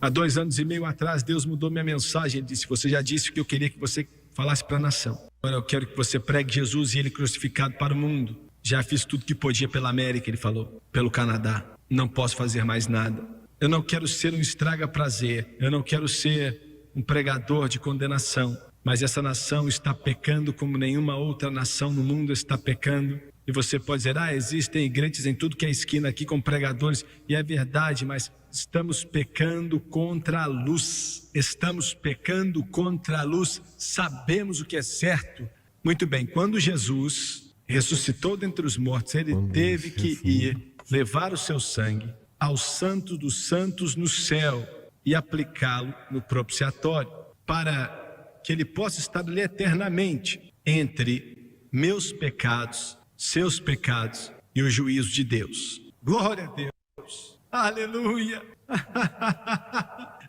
Há 2 anos e meio atrás, Deus mudou minha mensagem. Ele disse: você já disse o que eu queria que você falasse para a nação. Agora eu quero que você pregue Jesus e Ele crucificado para o mundo. Já fiz tudo que podia pela América, ele falou, pelo Canadá. Não posso fazer mais nada. Eu não quero ser um estraga-prazer. Eu não quero ser um pregador de condenação. Mas essa nação está pecando como nenhuma outra nação no mundo está pecando. E você pode dizer: existem igrejas em tudo que é esquina aqui com pregadores. E é verdade, mas estamos pecando contra a luz. Estamos pecando contra a luz. Sabemos o que é certo. Muito bem, quando Jesus ressuscitou dentre os mortos, ele teve que ir levar o seu sangue ao Santo dos Santos no céu e aplicá-lo no propiciatório, para que ele possa estar ali eternamente entre meus pecados, seus pecados e o juízo de Deus. Glória a Deus! Aleluia!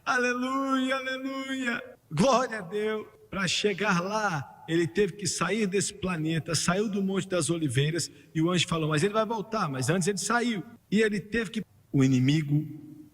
Aleluia, aleluia! Glória a Deus! Para chegar lá, ele teve que sair desse planeta, saiu do Monte das Oliveiras, e o anjo falou: mas ele vai voltar. Mas antes ele saiu, e ele teve que... O inimigo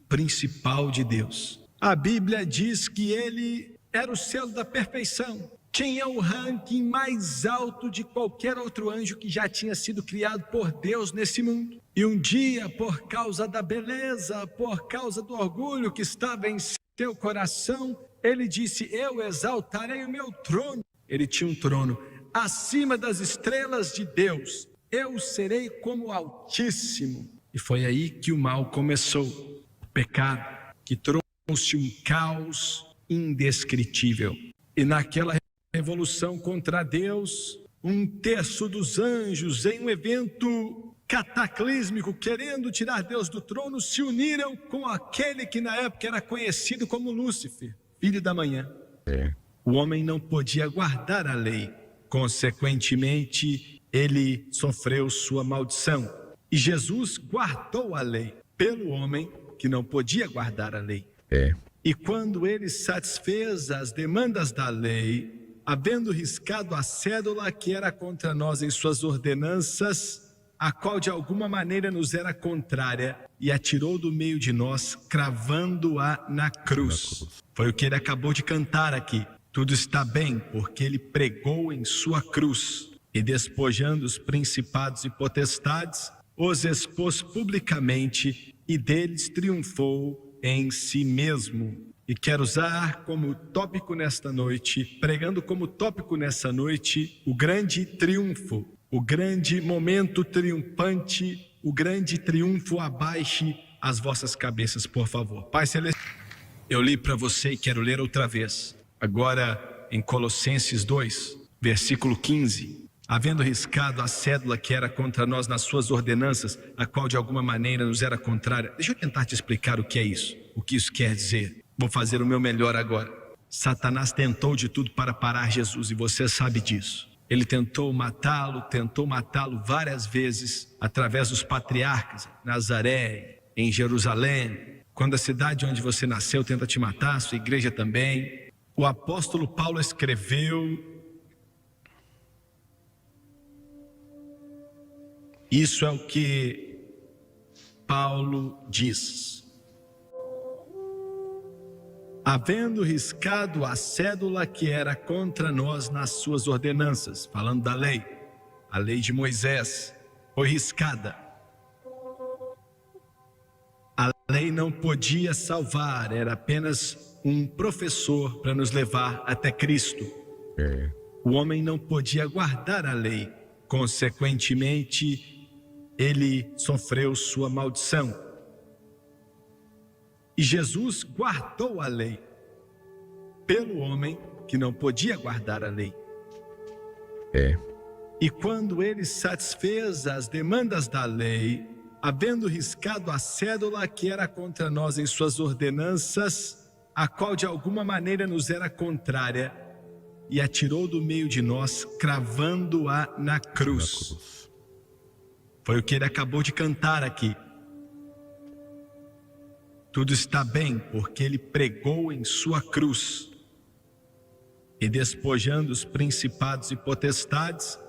principal de Deus. A Bíblia diz que ele era o selo da perfeição. Tinha o ranking mais alto de qualquer outro anjo que já tinha sido criado por Deus nesse mundo. E um dia, por causa da beleza, por causa do orgulho que estava em seu coração, ele disse: eu exaltarei o meu trono. Ele tinha um trono acima das estrelas de Deus. Eu serei como o Altíssimo. E foi aí que o mal começou. O pecado que trouxe um caos indescritível. E naquela revolução contra Deus, 1/3 dos anjos, em um evento cataclísmico, querendo tirar Deus do trono, se uniram com aquele que na época era conhecido como Lúcifer, filho da manhã. O homem não podia guardar a lei, consequentemente ele sofreu sua maldição. E Jesus guardou a lei pelo homem que não podia guardar a lei. E quando ele satisfez as demandas da lei, havendo riscado a cédula que era contra nós em suas ordenanças, a qual de alguma maneira nos era contrária, e a tirou do meio de nós, cravando-a na cruz. Foi o que ele acabou de cantar aqui. Tudo está bem, porque ele pregou em sua cruz, e despojando os principados e potestades, os expôs publicamente, e deles triunfou em si mesmo. E quero usar como tópico nesta noite, pregando como tópico nessa noite, o grande triunfo, o grande momento triunfante, o grande triunfo. Abaixe as vossas cabeças, por favor. Pai Celestial, eu li para você e quero ler outra vez. Agora em Colossenses 2, versículo 15. Havendo riscado a cédula que era contra nós nas suas ordenanças, a qual de alguma maneira nos era contrária. Deixa eu tentar te explicar o que é isso, o que isso quer dizer. Vou fazer o meu melhor agora. Satanás tentou de tudo para parar Jesus, e você sabe disso. Ele tentou matá-lo várias vezes, através dos patriarcas, Nazaré, em Jerusalém. Quando a cidade onde você nasceu tenta te matar, sua igreja também. O apóstolo Paulo escreveu: isso é o que Paulo diz. Havendo riscado a cédula que era contra nós nas suas ordenanças, falando da lei, a lei de Moisés foi riscada. A lei não podia salvar, era apenas um professor para nos levar até Cristo. O homem não podia guardar a lei, consequentemente ele sofreu sua maldição. E Jesus guardou a lei pelo homem que não podia guardar a lei. E quando ele satisfez as demandas da lei, havendo riscado a cédula que era contra nós em suas ordenanças, a qual de alguma maneira nos era contrária, e a tirou do meio de nós, cravando-a na cruz. Foi o que ele acabou de cantar aqui. Tudo está bem, porque ele pregou em sua cruz, e despojando os principados e potestades,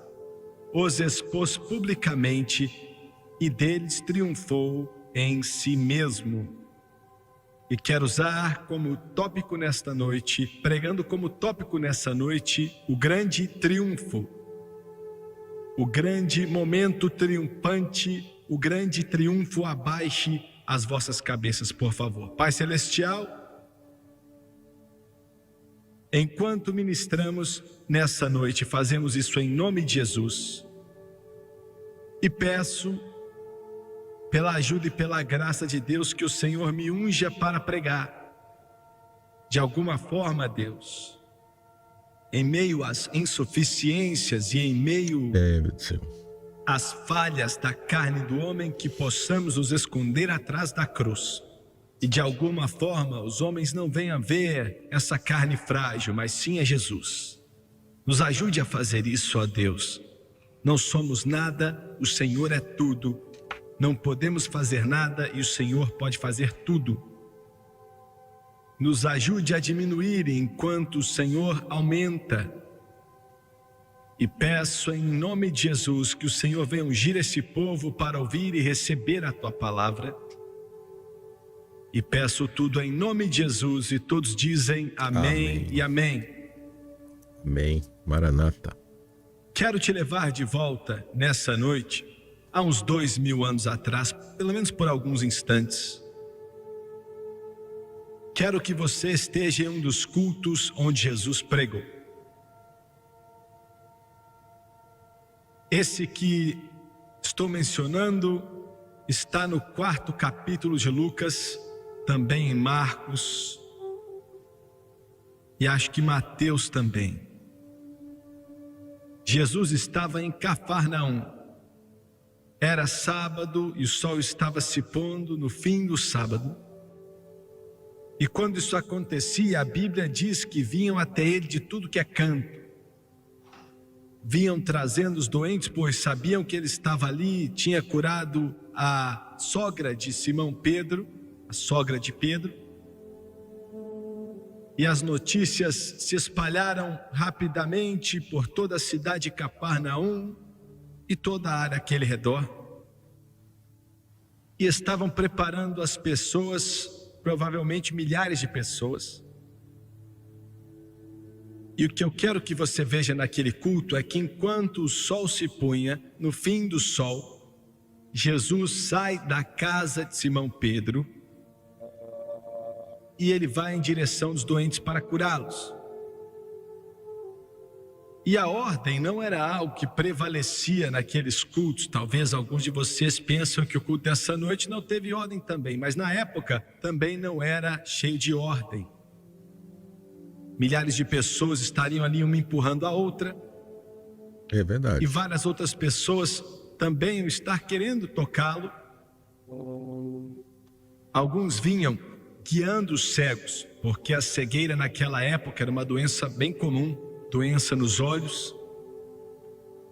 os expôs publicamente, e deles triunfou em si mesmo. E quero usar como tópico nesta noite, pregando como tópico nessa noite, o grande triunfo. O grande momento triunfante, o grande triunfo. Abaixe as vossas cabeças, por favor. Pai Celestial, enquanto ministramos nessa noite, fazemos isso em nome de Jesus. E peço, pela ajuda e pela graça de Deus, que o Senhor me unja para pregar. De alguma forma, Deus, em meio às insuficiências e em meio às falhas da carne do homem, que possamos nos esconder atrás da cruz. E de alguma forma os homens não venham ver essa carne frágil, mas sim a Jesus. Nos ajude a fazer isso, ó Deus. Não somos nada, o Senhor é tudo. Não podemos fazer nada e o Senhor pode fazer tudo. Nos ajude a diminuir enquanto o Senhor aumenta. E peço em nome de Jesus que o Senhor venha ungir esse povo para ouvir e receber a Tua palavra. E peço tudo em nome de Jesus, e todos dizem amém, e amém. Amém. Maranata. Quero te levar de volta nessa noite, há uns 2000 anos atrás, pelo menos por alguns instantes. Quero que você esteja em um dos cultos onde Jesus pregou. Esse que estou mencionando está no 4º capítulo de Lucas, também em Marcos, e acho que Mateus também. Jesus estava em Cafarnaum. Era sábado e o sol estava se pondo no fim do sábado. E quando isso acontecia, a Bíblia diz que vinham até ele de tudo que é canto. Vinham trazendo os doentes, pois sabiam que ele estava ali, tinha curado a sogra de Simão Pedro, a sogra de Pedro. E as notícias se espalharam rapidamente por toda a cidade de Cafarnaum e toda a área àquele redor. E estavam preparando as pessoas, provavelmente milhares de pessoas. E o que eu quero que você veja naquele culto é que enquanto o sol se punha, no fim do sol, Jesus sai da casa de Simão Pedro e ele vai em direção dos doentes para curá-los. E a ordem não era algo que prevalecia naqueles cultos. Talvez alguns de vocês pensam que o culto dessa noite não teve ordem também, mas na época também não era cheio de ordem. Milhares de pessoas estariam ali uma empurrando a outra. É verdade. E várias outras pessoas também iam estar querendo tocá-lo. Alguns vinham guiando os cegos, porque a cegueira naquela época era uma doença bem comum, doença nos olhos.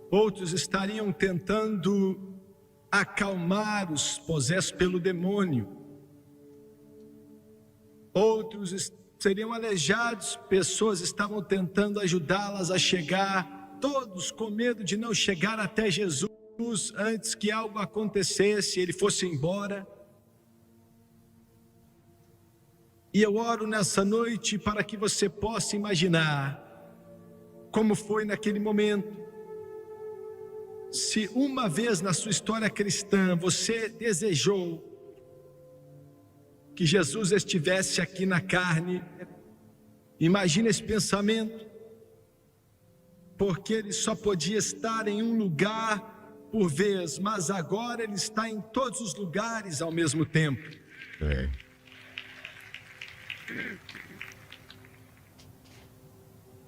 Outros estariam tentando acalmar os possessos pelo demônio. Outros seriam aleijados, pessoas estavam tentando ajudá-las a chegar, todos com medo de não chegar até Jesus antes que algo acontecesse, ele fosse embora. E eu oro nessa noite para que você possa imaginar como foi naquele momento. Se uma vez na sua história cristã você desejou que Jesus estivesse aqui na carne, imagine esse pensamento, porque ele só podia estar em um lugar por vez, mas agora ele está em todos os lugares ao mesmo tempo.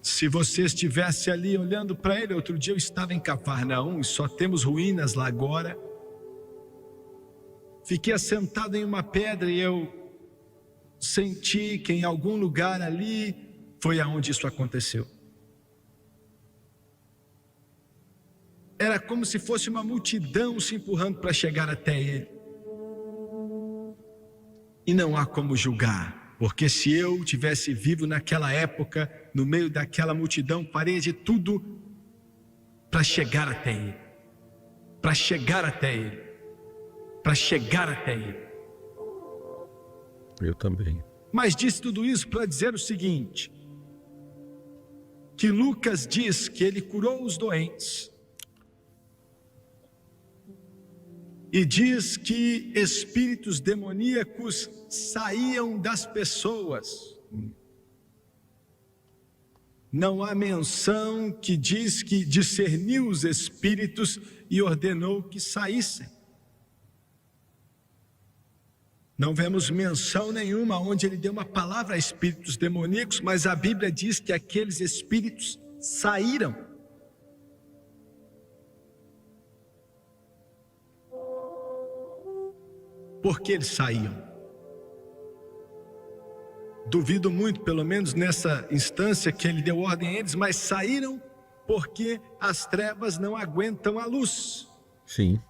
Se você estivesse ali olhando para ele, outro dia eu estava em Cafarnaum e só temos ruínas lá agora. Fiquei assentado em uma pedra e eu senti que em algum lugar ali foi aonde isso aconteceu. Era como se fosse uma multidão se empurrando para chegar até ele. E não há como julgar, porque se eu tivesse vivo naquela época, no meio daquela multidão, faria de tudo para chegar até ele, para chegar até ele, para chegar até ele. Eu também. Mas disse tudo isso para dizer o seguinte, que Lucas diz que ele curou os doentes e diz que espíritos demoníacos saíam das pessoas. Não há menção que diz que discerniu os espíritos e ordenou que saíssem. Não vemos menção nenhuma onde ele deu uma palavra a espíritos demoníacos, mas a Bíblia diz que aqueles espíritos saíram. Por que eles saíam? Duvido muito, pelo menos nessa instância, que ele deu ordem a eles, mas saíram porque as trevas não aguentam a luz. Sim.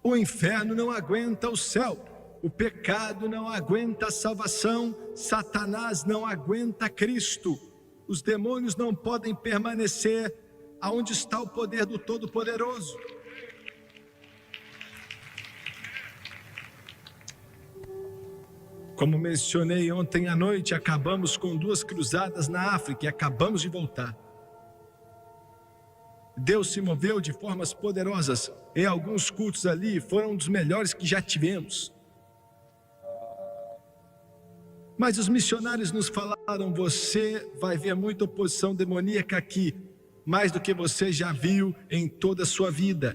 O inferno não aguenta o céu. O pecado não aguenta a salvação. Satanás não aguenta Cristo. Os demônios não podem permanecer aonde está o poder do Todo-Poderoso. Como mencionei ontem à noite, acabamos com 2 cruzadas na África e acabamos de voltar. Deus se moveu de formas poderosas em alguns cultos ali, foram um dos melhores que já tivemos. Mas os missionários nos falaram, você vai ver muita oposição demoníaca aqui, mais do que você já viu em toda a sua vida.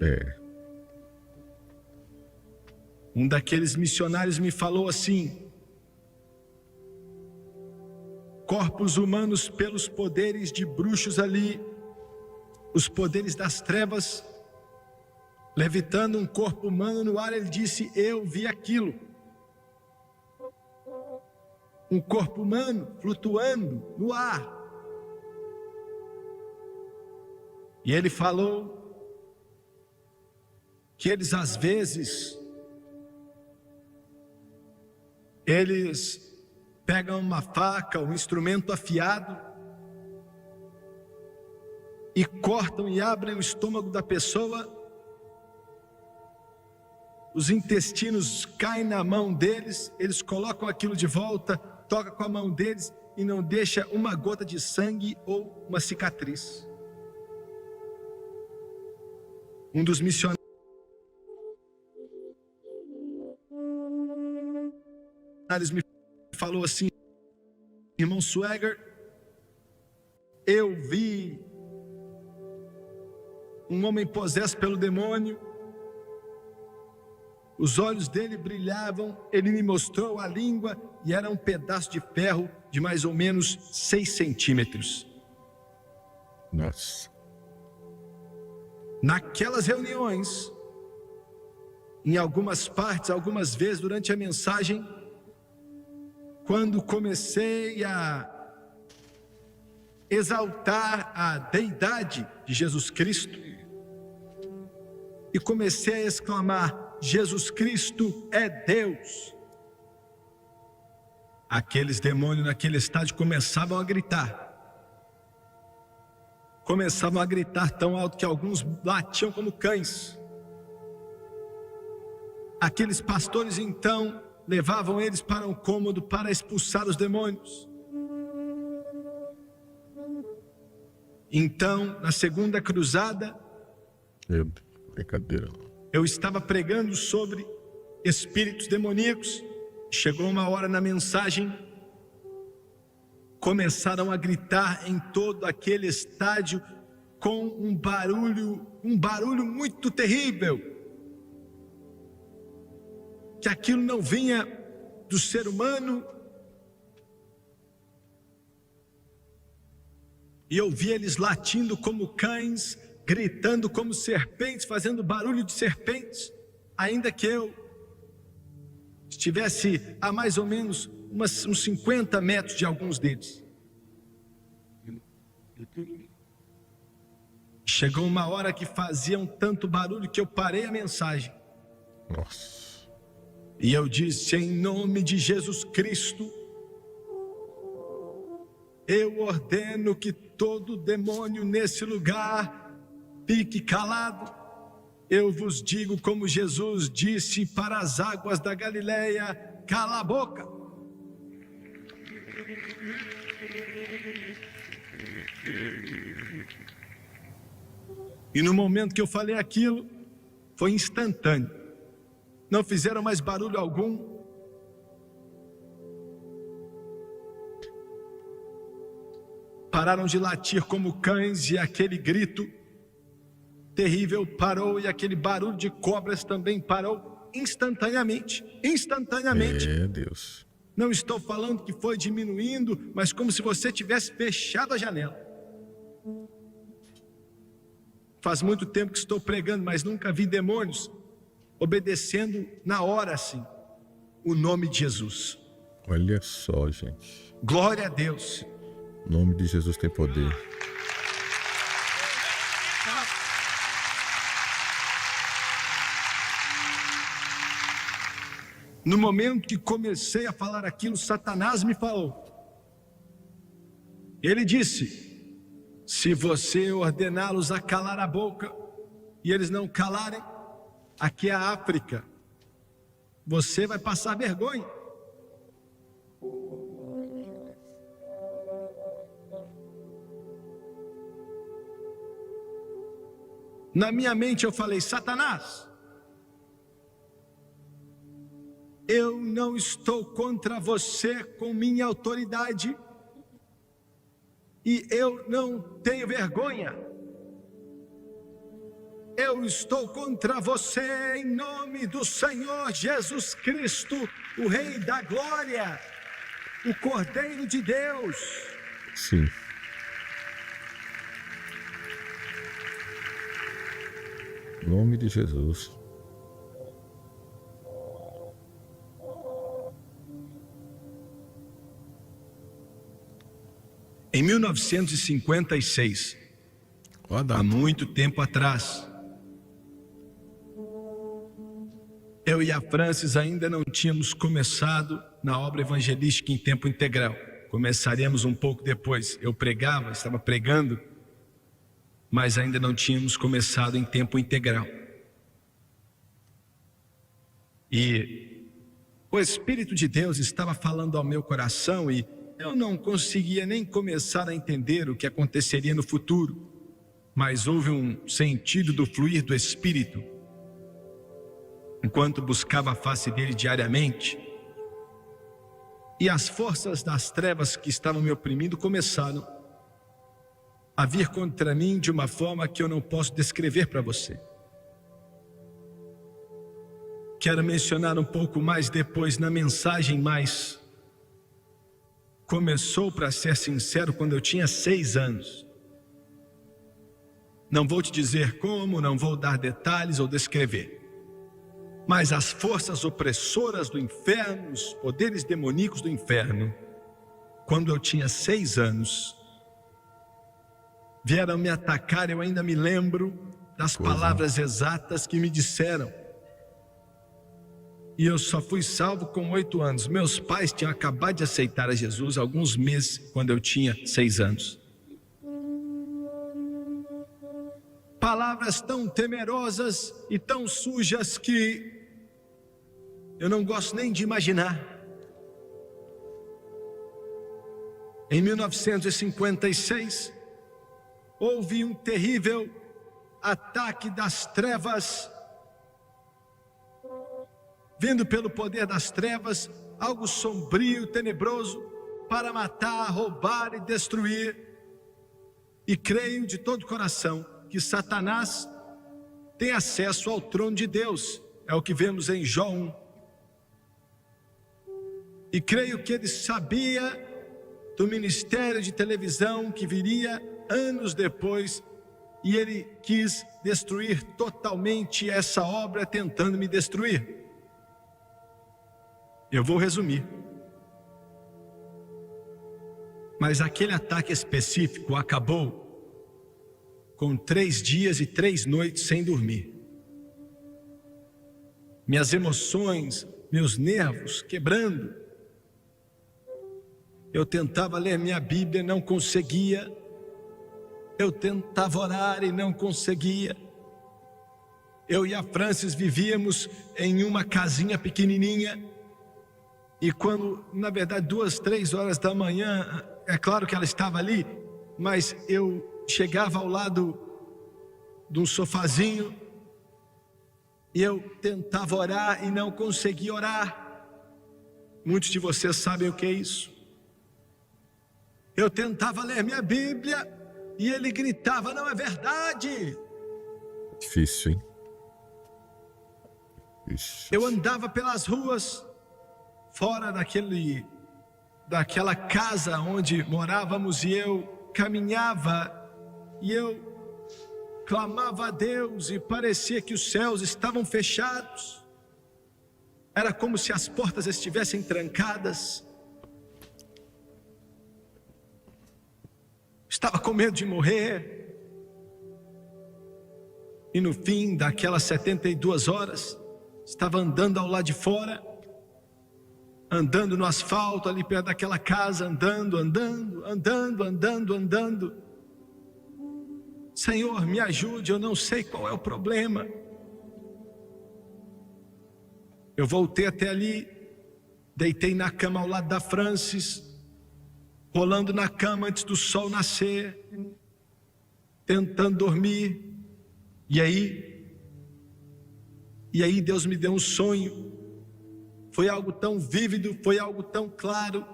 Um daqueles missionários me falou assim, corpos humanos pelos poderes de bruxos ali, os poderes das trevas, levitando um corpo humano no ar, ele disse, eu vi aquilo. Um corpo humano flutuando no ar. E ele falou que eles às vezes, eles pegam uma faca, um instrumento afiado e cortam e abrem o estômago da pessoa, os intestinos caem na mão deles, eles colocam aquilo de volta, tocam com a mão deles e não deixa uma gota de sangue ou uma cicatriz. Um dos missionários me falou assim, irmão Swagger, eu vi um homem possesso pelo demônio, os olhos dele brilhavam, ele me mostrou a língua e era um pedaço de ferro de mais ou menos 6 centímetros. Nossa. Naquelas reuniões, em algumas partes, algumas vezes durante a mensagem, quando comecei a exaltar a deidade de Jesus Cristo e comecei a exclamar, Jesus Cristo é Deus, aqueles demônios naquele estádio começavam a gritar tão alto que alguns latiam como cães. Aqueles pastores então levavam eles para um cômodo para expulsar os demônios. Então, na segunda cruzada, brincadeira. Eu estava pregando sobre espíritos demoníacos. Chegou uma hora na mensagem, começaram a gritar em todo aquele estádio com um barulho muito terrível. Que aquilo não vinha do ser humano. E eu vi eles latindo como cães, gritando como serpentes, fazendo barulho de serpentes, ainda que eu estivesse a mais ou menos uns 50 metros de alguns deles. Chegou uma hora que faziam tanto barulho que eu parei a mensagem. Nossa. E eu disse, em nome de Jesus Cristo, eu ordeno que todo demônio nesse lugar fique calado. Eu vos digo como Jesus disse para as águas da Galileia, cala a boca. E no momento que eu falei aquilo, foi instantâneo. Não fizeram mais barulho algum. Pararam de latir como cães e aquele grito terrível parou e aquele barulho de cobras também parou instantaneamente. Instantaneamente. É, Deus. Não estou falando que foi diminuindo, mas como se você tivesse fechado a janela. Faz muito tempo que estou pregando, mas nunca vi demônios obedecendo na hora assim o nome de Jesus. Olha só, gente. Glória a Deus. O nome de Jesus tem poder. No momento que comecei a falar aquilo, Satanás me falou. Ele disse: se você ordená-los a calar a boca e eles não calarem, aqui é a África, você vai passar vergonha. Na minha mente eu falei: Satanás, eu não estou contra você com minha autoridade e eu não tenho vergonha. Eu estou contra você em nome do Senhor Jesus Cristo, o Rei da Glória, o Cordeiro de Deus. Sim. Em nome de Jesus. Em 1956, há muito tempo atrás, eu e a Francis ainda não tínhamos começado na obra evangelística em tempo integral. Começaríamos um pouco depois. Eu pregava, estava pregando, mas ainda não tínhamos começado em tempo integral. E o Espírito de Deus estava falando ao meu coração e eu não conseguia nem começar a entender o que aconteceria no futuro, mas houve um sentido do fluir do Espírito. Enquanto buscava a face dele diariamente, e as forças das trevas que estavam me oprimindo começaram a vir contra mim de uma forma que eu não posso descrever para você. Quero mencionar um pouco mais depois na mensagem, mas começou, para ser sincero, quando eu tinha 6 anos. Não vou te dizer como, não vou dar detalhes ou descrever. Mas as forças opressoras do inferno, os poderes demoníacos do inferno, quando eu tinha 6 anos, vieram me atacar. Eu ainda me lembro das palavras exatas que me disseram. E eu só fui salvo com 8 anos. Meus pais tinham acabado de aceitar a Jesus há alguns meses, quando eu tinha 6 anos. Palavras tão temerosas e tão sujas que eu não gosto nem de imaginar. Em 1956, houve um terrível ataque das trevas, vindo pelo poder das trevas, algo sombrio, tenebroso, para matar, roubar e destruir. E creio de todo o coração que Satanás tem acesso ao trono de Deus. É o que vemos em Jó 1. E creio que ele sabia do ministério de televisão que viria anos depois, e ele quis destruir totalmente essa obra, tentando me destruir. Eu vou resumir. Mas aquele ataque específico acabou com 3 dias e 3 noites sem dormir. Minhas emoções, meus nervos quebrando. Eu tentava ler minha Bíblia e não conseguia. Eu tentava orar e não conseguia. Eu e a Francis vivíamos em uma casinha pequenininha. E quando, na verdade, 2, 3 horas da manhã, é claro que ela estava ali, mas eu chegava ao lado de um sofazinho e eu tentava orar e não conseguia orar. Muitos de vocês sabem o que é isso. Eu tentava ler minha Bíblia e ele gritava: não é verdade. Difícil, hein? Ixi. Eu andava pelas ruas, fora daquela casa onde morávamos, e eu caminhava e eu clamava a Deus e parecia que os céus estavam fechados. Era como se as portas estivessem trancadas. Estava com medo de morrer. E no fim daquelas 72 horas, estava andando ao lado de fora, andando no asfalto ali perto daquela casa, andando. Senhor, me ajude, eu não sei qual é o problema. Eu voltei até ali, deitei na cama ao lado da Francis, rolando na cama antes do sol nascer, tentando dormir. E aí Deus me deu um sonho. Foi algo tão vívido, foi algo tão claro.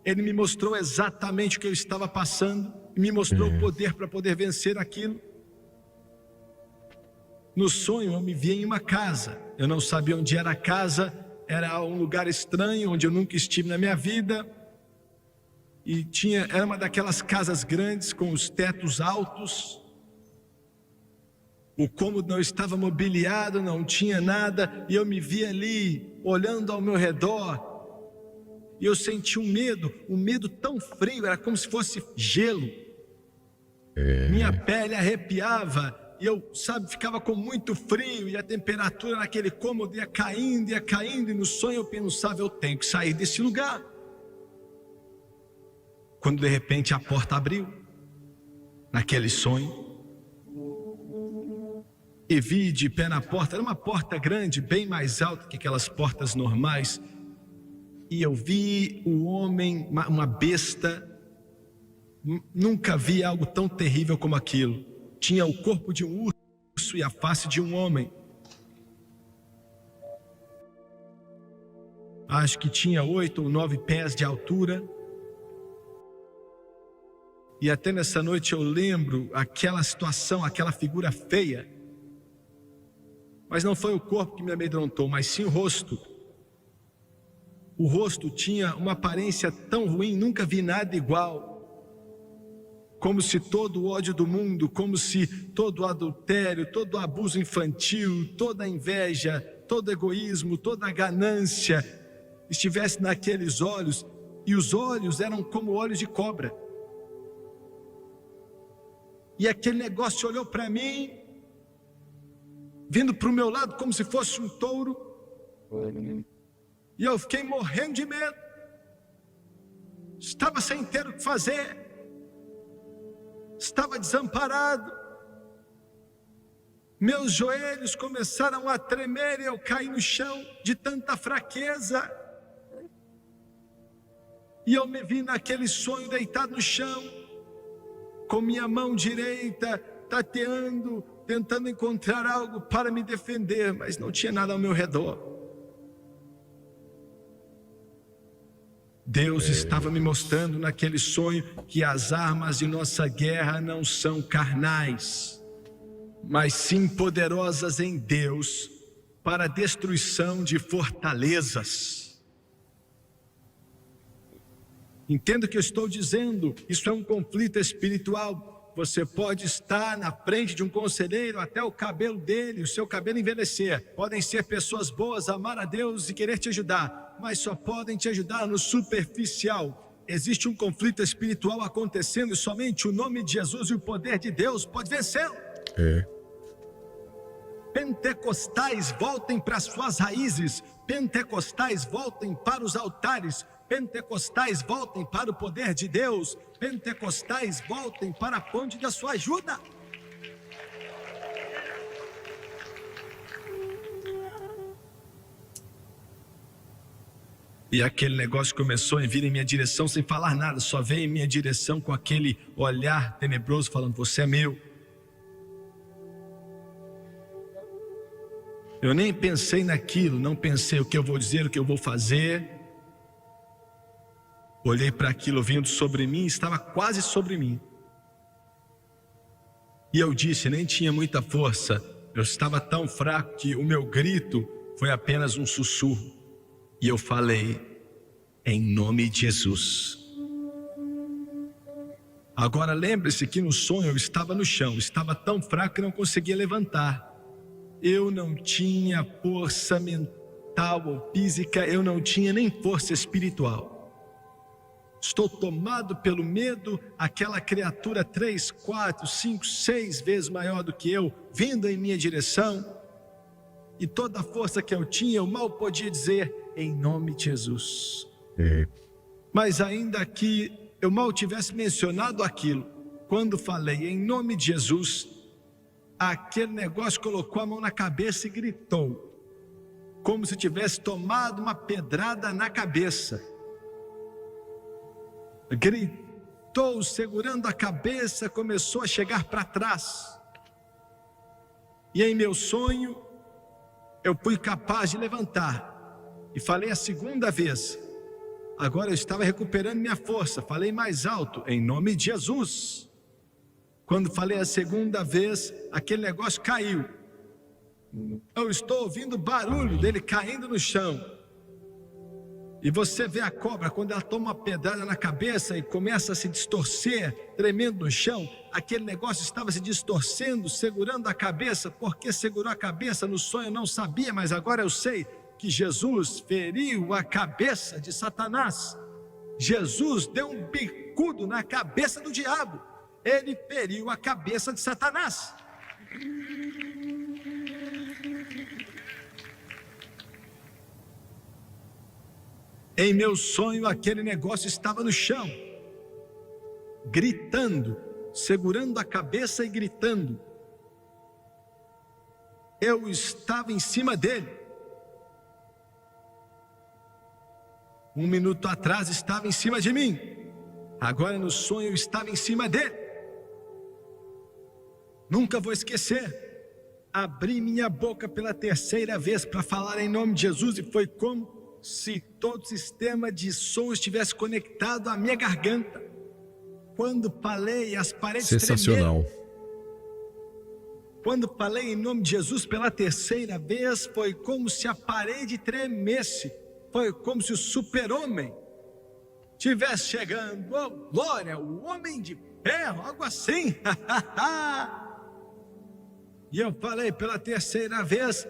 Ele me mostrou exatamente o que eu estava passando, e me mostrou o poder para poder vencer aquilo. No sonho eu me vi em uma casa. Eu não sabia onde era a casa. Era um lugar estranho, onde eu nunca estive na minha vida. E era uma daquelas casas grandes com os tetos altos. O cômodo não estava mobiliado, não tinha nada. E eu me vi ali, olhando ao meu redor. E eu senti um medo tão frio, era como se fosse gelo. Minha pele arrepiava. E eu, ficava com muito frio, e a temperatura naquele cômodo ia caindo. E no sonho eu pensava: eu tenho que sair desse lugar. Quando de repente a porta abriu, naquele sonho, e vi de pé na porta, era uma porta grande, bem mais alta que aquelas portas normais, e eu vi um homem, uma besta. Nunca vi algo tão terrível como aquilo. Tinha o corpo de um urso e a face de um homem. Acho que tinha 8 ou 9 pés de altura. E até nessa noite eu lembro aquela situação, aquela figura feia. Mas não foi o corpo que me amedrontou, mas sim o rosto. O rosto tinha uma aparência tão ruim, nunca vi nada igual. Como se todo o ódio do mundo, como se todo o adultério, todo o abuso infantil, toda a inveja, todo o egoísmo, toda a ganância estivesse naqueles olhos. E os olhos eram como olhos de cobra. E aquele negócio olhou para mim, vindo para o meu lado como se fosse um touro. E eu fiquei morrendo de medo. Estava sem ter o que fazer. Estava desamparado. Meus joelhos começaram a tremer e eu caí no chão de tanta fraqueza. E eu me vi naquele sonho deitado no chão, com minha mão direita tateando, tentando encontrar algo para me defender, mas não tinha nada ao meu redor. Deus estava me mostrando naquele sonho que as armas de nossa guerra não são carnais, mas sim poderosas em Deus para a destruição de fortalezas. Entenda o que eu estou dizendo, isso é um conflito espiritual. Você pode estar na frente de um conselheiro até o cabelo dele, o seu cabelo envelhecer. Podem ser pessoas boas, amar a Deus e querer te ajudar, mas só podem te ajudar no superficial. Existe um conflito espiritual acontecendo e somente o nome de Jesus e o poder de Deus pode vencê-lo. Pentecostais, voltem para suas raízes. Pentecostais, voltem para os altares. Pentecostais, voltem para o poder de Deus. Pentecostais, voltem para a fonte da sua ajuda. E aquele negócio começou a vir em minha direção sem falar nada, só veio em minha direção com aquele olhar tenebroso falando: você é meu. Eu nem pensei naquilo, não pensei o que eu vou dizer, o que eu vou fazer. Olhei para aquilo vindo sobre mim, estava quase sobre mim. E eu disse, nem tinha muita força, eu estava tão fraco que o meu grito foi apenas um sussurro. E eu falei: em nome de Jesus. Agora lembre-se que no sonho eu estava no chão, estava tão fraco que não conseguia levantar. Eu não tinha força mental ou física, eu não tinha nem força espiritual. Estou tomado pelo medo, aquela criatura 3, 4, 5, 6 vezes maior do que eu, vindo em minha direção. E toda a força que eu tinha, eu mal podia dizer: em nome de Jesus. Mas ainda que eu mal tivesse mencionado aquilo, quando falei em nome de Jesus, aquele negócio colocou a mão na cabeça e gritou, como se tivesse tomado uma pedrada na cabeça. Gritou, segurando a cabeça, começou a chegar para trás. E em meu sonho, eu fui capaz de levantar. E falei a segunda vez. Agora eu estava recuperando minha força. Falei mais alto: em nome de Jesus. Quando falei a segunda vez, aquele negócio caiu. Eu estou ouvindo o barulho dele caindo no chão. E você vê a cobra, quando ela toma uma pedrada na cabeça e começa a se distorcer, tremendo no chão, aquele negócio estava se distorcendo, segurando a cabeça. Por que segurou a cabeça? No sonho eu não sabia, mas agora eu sei que Jesus feriu a cabeça de Satanás. Jesus deu um bicudo na cabeça do diabo. Ele feriu a cabeça de Satanás. Em meu sonho, aquele negócio estava no chão, gritando, segurando a cabeça e gritando. Eu estava em cima dele. Um minuto atrás estava em cima de mim. Agora no sonho eu estava em cima dele. Nunca vou esquecer. Abri minha boca pela terceira vez para falar em nome de Jesus e foi como se todo o sistema de som estivesse conectado à minha garganta. Quando falei, as paredes sensacional. tremeram. Quando falei em nome de Jesus pela terceira vez, foi como se a parede tremesse. Foi como se o super-homem estivesse chegando. Oh, glória, o homem de ferro, algo assim. E eu falei pela terceira vez,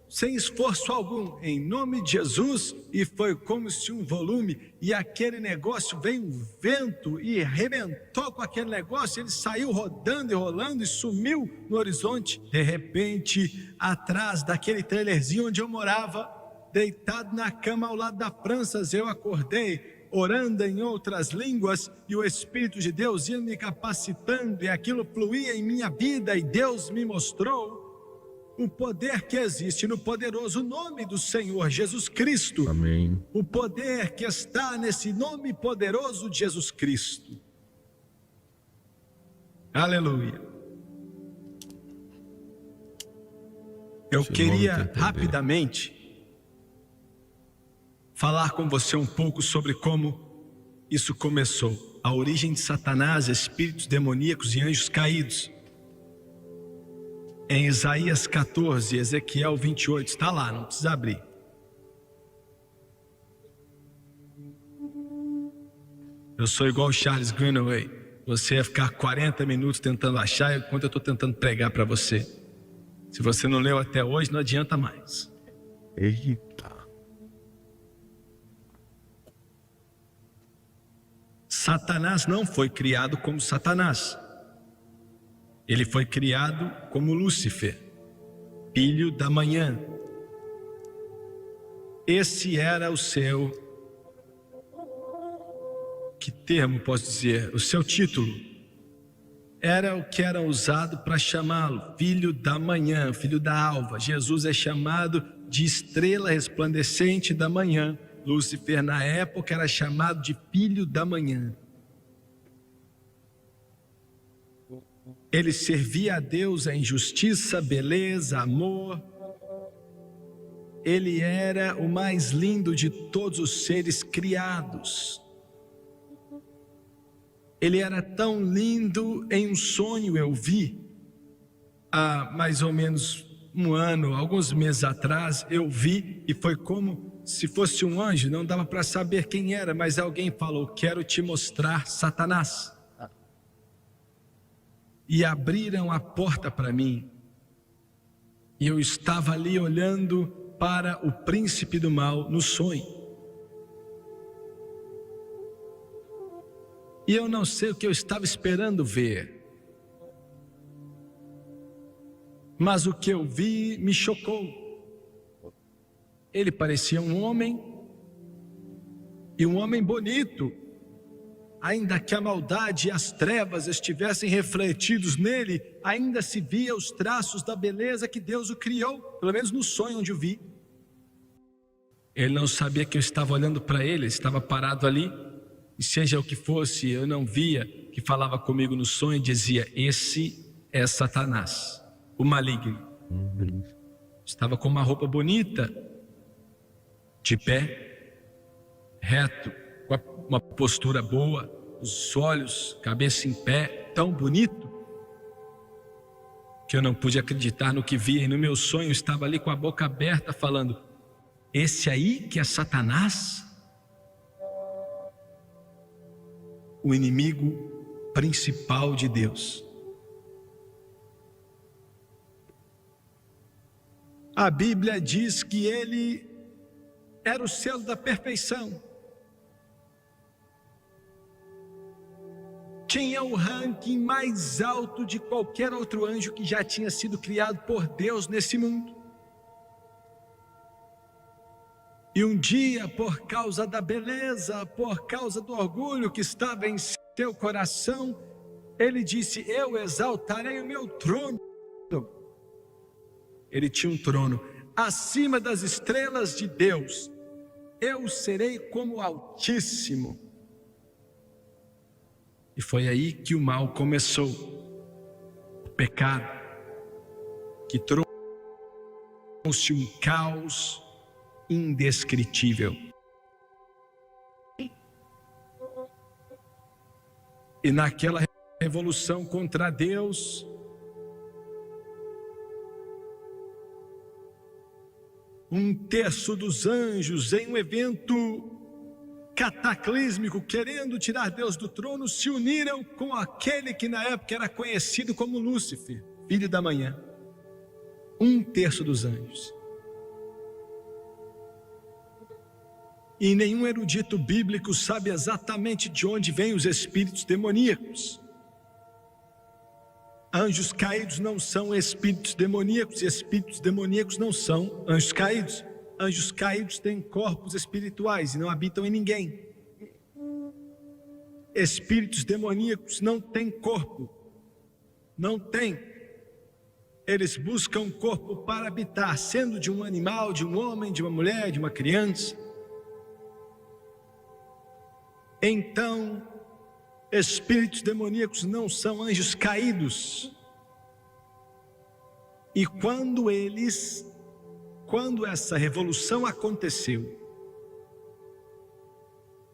sem esforço algum, em nome de Jesus, e foi como se um volume, e aquele negócio veio um vento e arrebentou com aquele negócio, ele saiu rodando e rolando e sumiu no horizonte. De repente, atrás daquele trailerzinho onde eu morava, deitado na cama ao lado da Franças, eu acordei, orando em outras línguas, e o Espírito de Deus ia me capacitando, e aquilo fluía em minha vida, e Deus me mostrou o poder que existe no poderoso nome do Senhor Jesus Cristo. Amém. O poder que está nesse nome poderoso de Jesus Cristo. Aleluia. Eu queria rapidamente falar com você um pouco sobre como isso começou. A origem de Satanás, espíritos demoníacos e anjos caídos. Em Isaías 14, Ezequiel 28, está lá, não precisa abrir. Eu sou igual o Charles Greenaway. Você ia ficar 40 minutos tentando achar, enquanto eu estou tentando pregar para você. Se você não leu até hoje, não adianta mais. Eita. Satanás não foi criado como Satanás. Ele foi criado como Lúcifer, filho da manhã. Esse era o seu, que termo posso dizer? O seu título. Era o que era usado para chamá-lo, filho da manhã, filho da alva. Jesus é chamado de estrela resplandecente da manhã. Lúcifer, na época, era chamado de filho da manhã. Ele servia a Deus em justiça, beleza, amor. Ele era o mais lindo de todos os seres criados. Ele era tão lindo, em um sonho eu vi, há mais ou menos um ano, alguns meses atrás, eu vi, e foi como se fosse um anjo, não dava para saber quem era, mas alguém falou: quero te mostrar Satanás. E abriram a porta para mim, e eu estava ali olhando para o príncipe do mal no sonho. E eu não sei o que eu estava esperando ver, mas o que eu vi me chocou. Ele parecia um homem, e um homem bonito, ainda que a maldade e as trevas estivessem refletidos nele, ainda se via os traços da beleza que Deus o criou, pelo menos no sonho onde o vi. Ele não sabia que eu estava olhando para ele, estava parado ali, e seja o que fosse, eu não via, que falava comigo no sonho e dizia: esse é Satanás, o maligno. Estava com uma roupa bonita, de pé, reto, com uma postura boa, os olhos, cabeça em pé, tão bonito, que eu não pude acreditar no que via, e no meu sonho estava ali com a boca aberta falando: esse aí que é Satanás? O inimigo principal de Deus. A Bíblia diz que ele era o selo da perfeição. Tinha o ranking mais alto de qualquer outro anjo que já tinha sido criado por Deus nesse mundo. E um dia, por causa da beleza, por causa do orgulho que estava em seu coração, ele disse: eu exaltarei o meu trono. Ele tinha um trono acima das estrelas de Deus. Eu serei como o Altíssimo. E foi aí que o mal começou. O pecado, que trouxe um caos indescritível. E naquela revolução contra Deus, um terço dos anjos, em um evento cataclísmico, querendo tirar Deus do trono, se uniram com aquele que na época era conhecido como Lúcifer, filho da manhã. Um terço dos anjos. E nenhum erudito bíblico sabe exatamente de onde vêm os espíritos demoníacos. Anjos caídos não são espíritos demoníacos, e espíritos demoníacos não são anjos caídos. Anjos caídos têm corpos espirituais e não habitam em ninguém. Espíritos demoníacos não têm corpo, não têm. Eles buscam corpo para habitar, sendo de um animal, de um homem, de uma mulher, de uma criança. Então, espíritos demoníacos não são anjos caídos. E quando essa revolução aconteceu,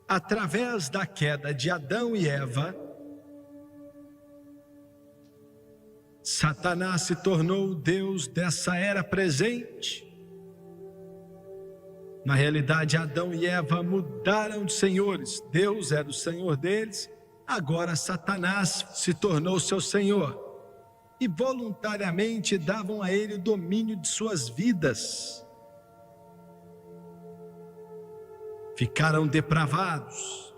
através da queda de Adão e Eva, Satanás se tornou o Deus dessa era presente. Na realidade, Adão e Eva mudaram de senhores. Deus era o Senhor deles, agora Satanás se tornou seu Senhor. E voluntariamente davam a ele o domínio de suas vidas. Ficaram depravados.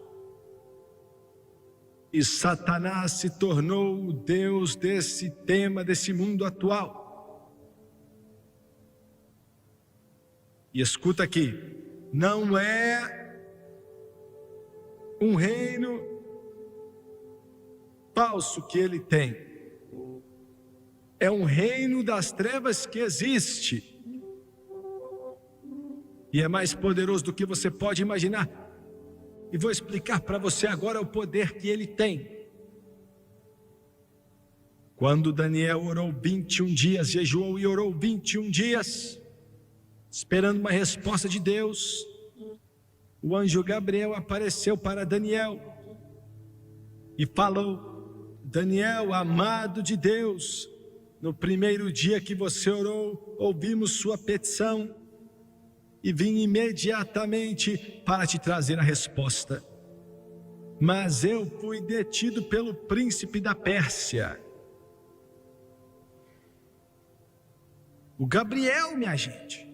E Satanás se tornou o Deus desse tema, desse mundo atual. E escuta aqui, não é um reino falso que ele tem. É um reino das trevas que existe. e é mais poderoso do que você pode imaginar. E vou explicar para você agora o poder que ele tem. Quando Daniel orou 21 dias, jejuou e orou 21 dias, esperando uma resposta de Deus, o anjo Gabriel apareceu para Daniel e falou: Daniel, amado de Deus, no primeiro dia que você orou, ouvimos sua petição e vim imediatamente para te trazer a resposta. Mas eu fui detido pelo príncipe da Pérsia. O Gabriel, minha gente.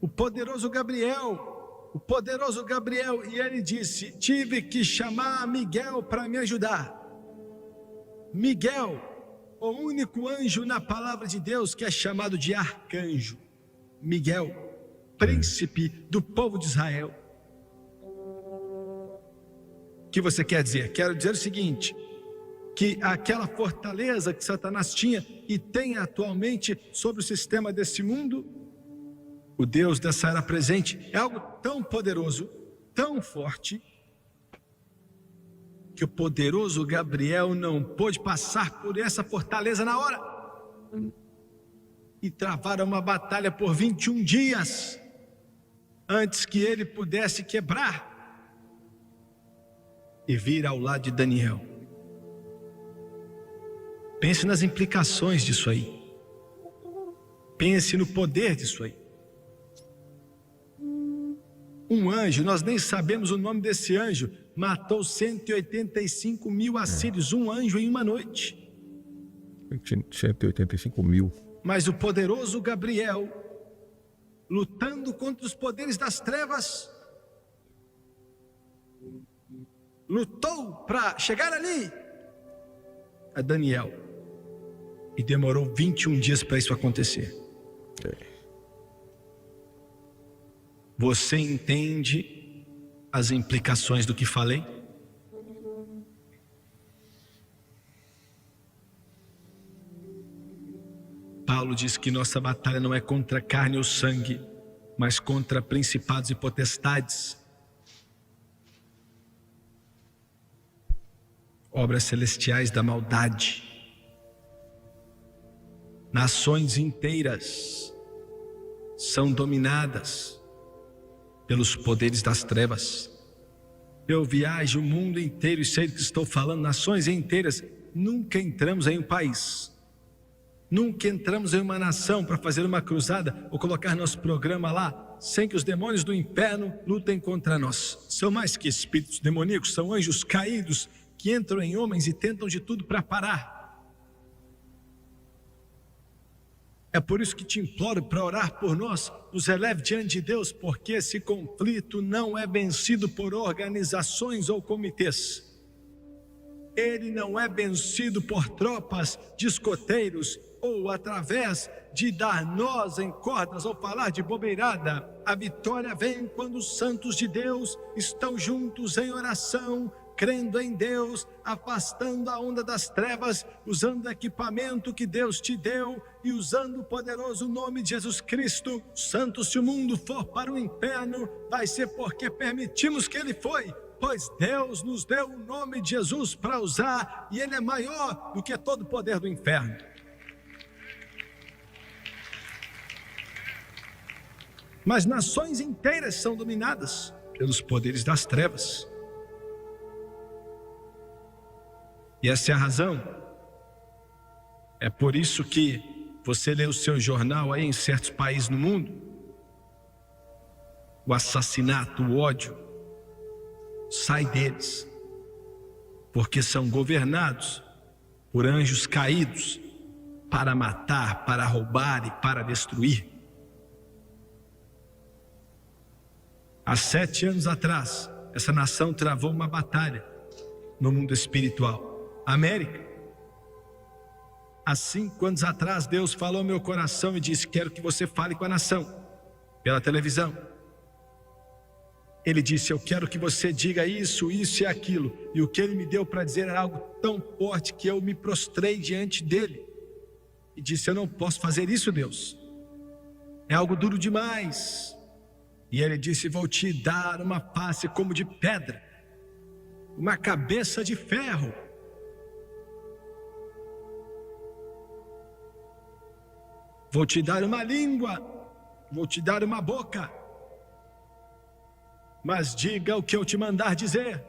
O poderoso Gabriel. E ele disse: tive que chamar Miguel para me ajudar. Miguel, o único anjo na palavra de Deus que é chamado de arcanjo. Miguel, príncipe do povo de Israel. O que você quer dizer? Quero dizer o seguinte: que aquela fortaleza que Satanás tinha e tem atualmente sobre o sistema desse mundo, o Deus dessa era presente é algo tão poderoso, tão forte, que o poderoso Gabriel não pôde passar por essa fortaleza na hora. E travaram uma batalha por 21 dias, antes que ele pudesse quebrar e vir ao lado de Daniel. Pense nas implicações disso aí. Pense no poder disso aí. Um anjo, nós nem sabemos o nome desse anjo, matou 185 mil assírios, um anjo em uma noite. 185 mil. Mas o poderoso Gabriel, lutando contra os poderes das trevas, lutou para chegar ali a Daniel. E demorou 21 dias para isso acontecer. Você entende as implicações do que falei? Paulo diz que nossa batalha não é contra carne ou sangue, mas contra principados e potestades, obras celestiais da maldade. Nações inteiras são dominadas pelos poderes das trevas. Eu viajo o mundo inteiro e sei do que estou falando. Nações inteiras. Nunca entramos em um país, nunca entramos em uma nação para fazer uma cruzada ou colocar nosso programa lá sem que os demônios do inferno lutem contra nós. São mais que espíritos demoníacos, são anjos caídos que entram em homens e tentam de tudo para parar. É por isso que te imploro para orar por nós, nos eleve diante de Deus, porque esse conflito não é vencido por organizações ou comitês. Ele não é vencido por tropas de escoteiros ou através de dar nós em cordas ou falar de bobeirada. A vitória vem quando os santos de Deus estão juntos em oração, crendo em Deus, afastando a onda das trevas, usando o equipamento que Deus te deu e usando o poderoso nome de Jesus Cristo. Santo, se o mundo for para o inferno, vai ser porque permitimos que ele foi, pois Deus nos deu o nome de Jesus para usar e ele é maior do que todo o poder do inferno. Mas nações inteiras são dominadas pelos poderes das trevas. E essa é a razão. É por isso que você lê o seu jornal aí em certos países no mundo, o assassinato, o ódio sai deles, porque são governados por anjos caídos para matar, para roubar e para destruir. Há 7 anos atrás, essa nação travou uma batalha no mundo espiritual. América. Há 5 anos atrás, Deus falou ao meu coração e disse: quero que você fale com a nação, pela televisão. Ele disse: eu quero que você diga isso, isso e aquilo. E o que ele me deu para dizer era algo tão forte que eu me prostrei diante dele. E disse: eu não posso fazer isso, Deus. é algo duro demais. E ele disse: vou te dar uma face como de pedra, uma cabeça de ferro. Vou te dar uma língua, vou te dar uma boca, mas diga o que eu te mandar dizer.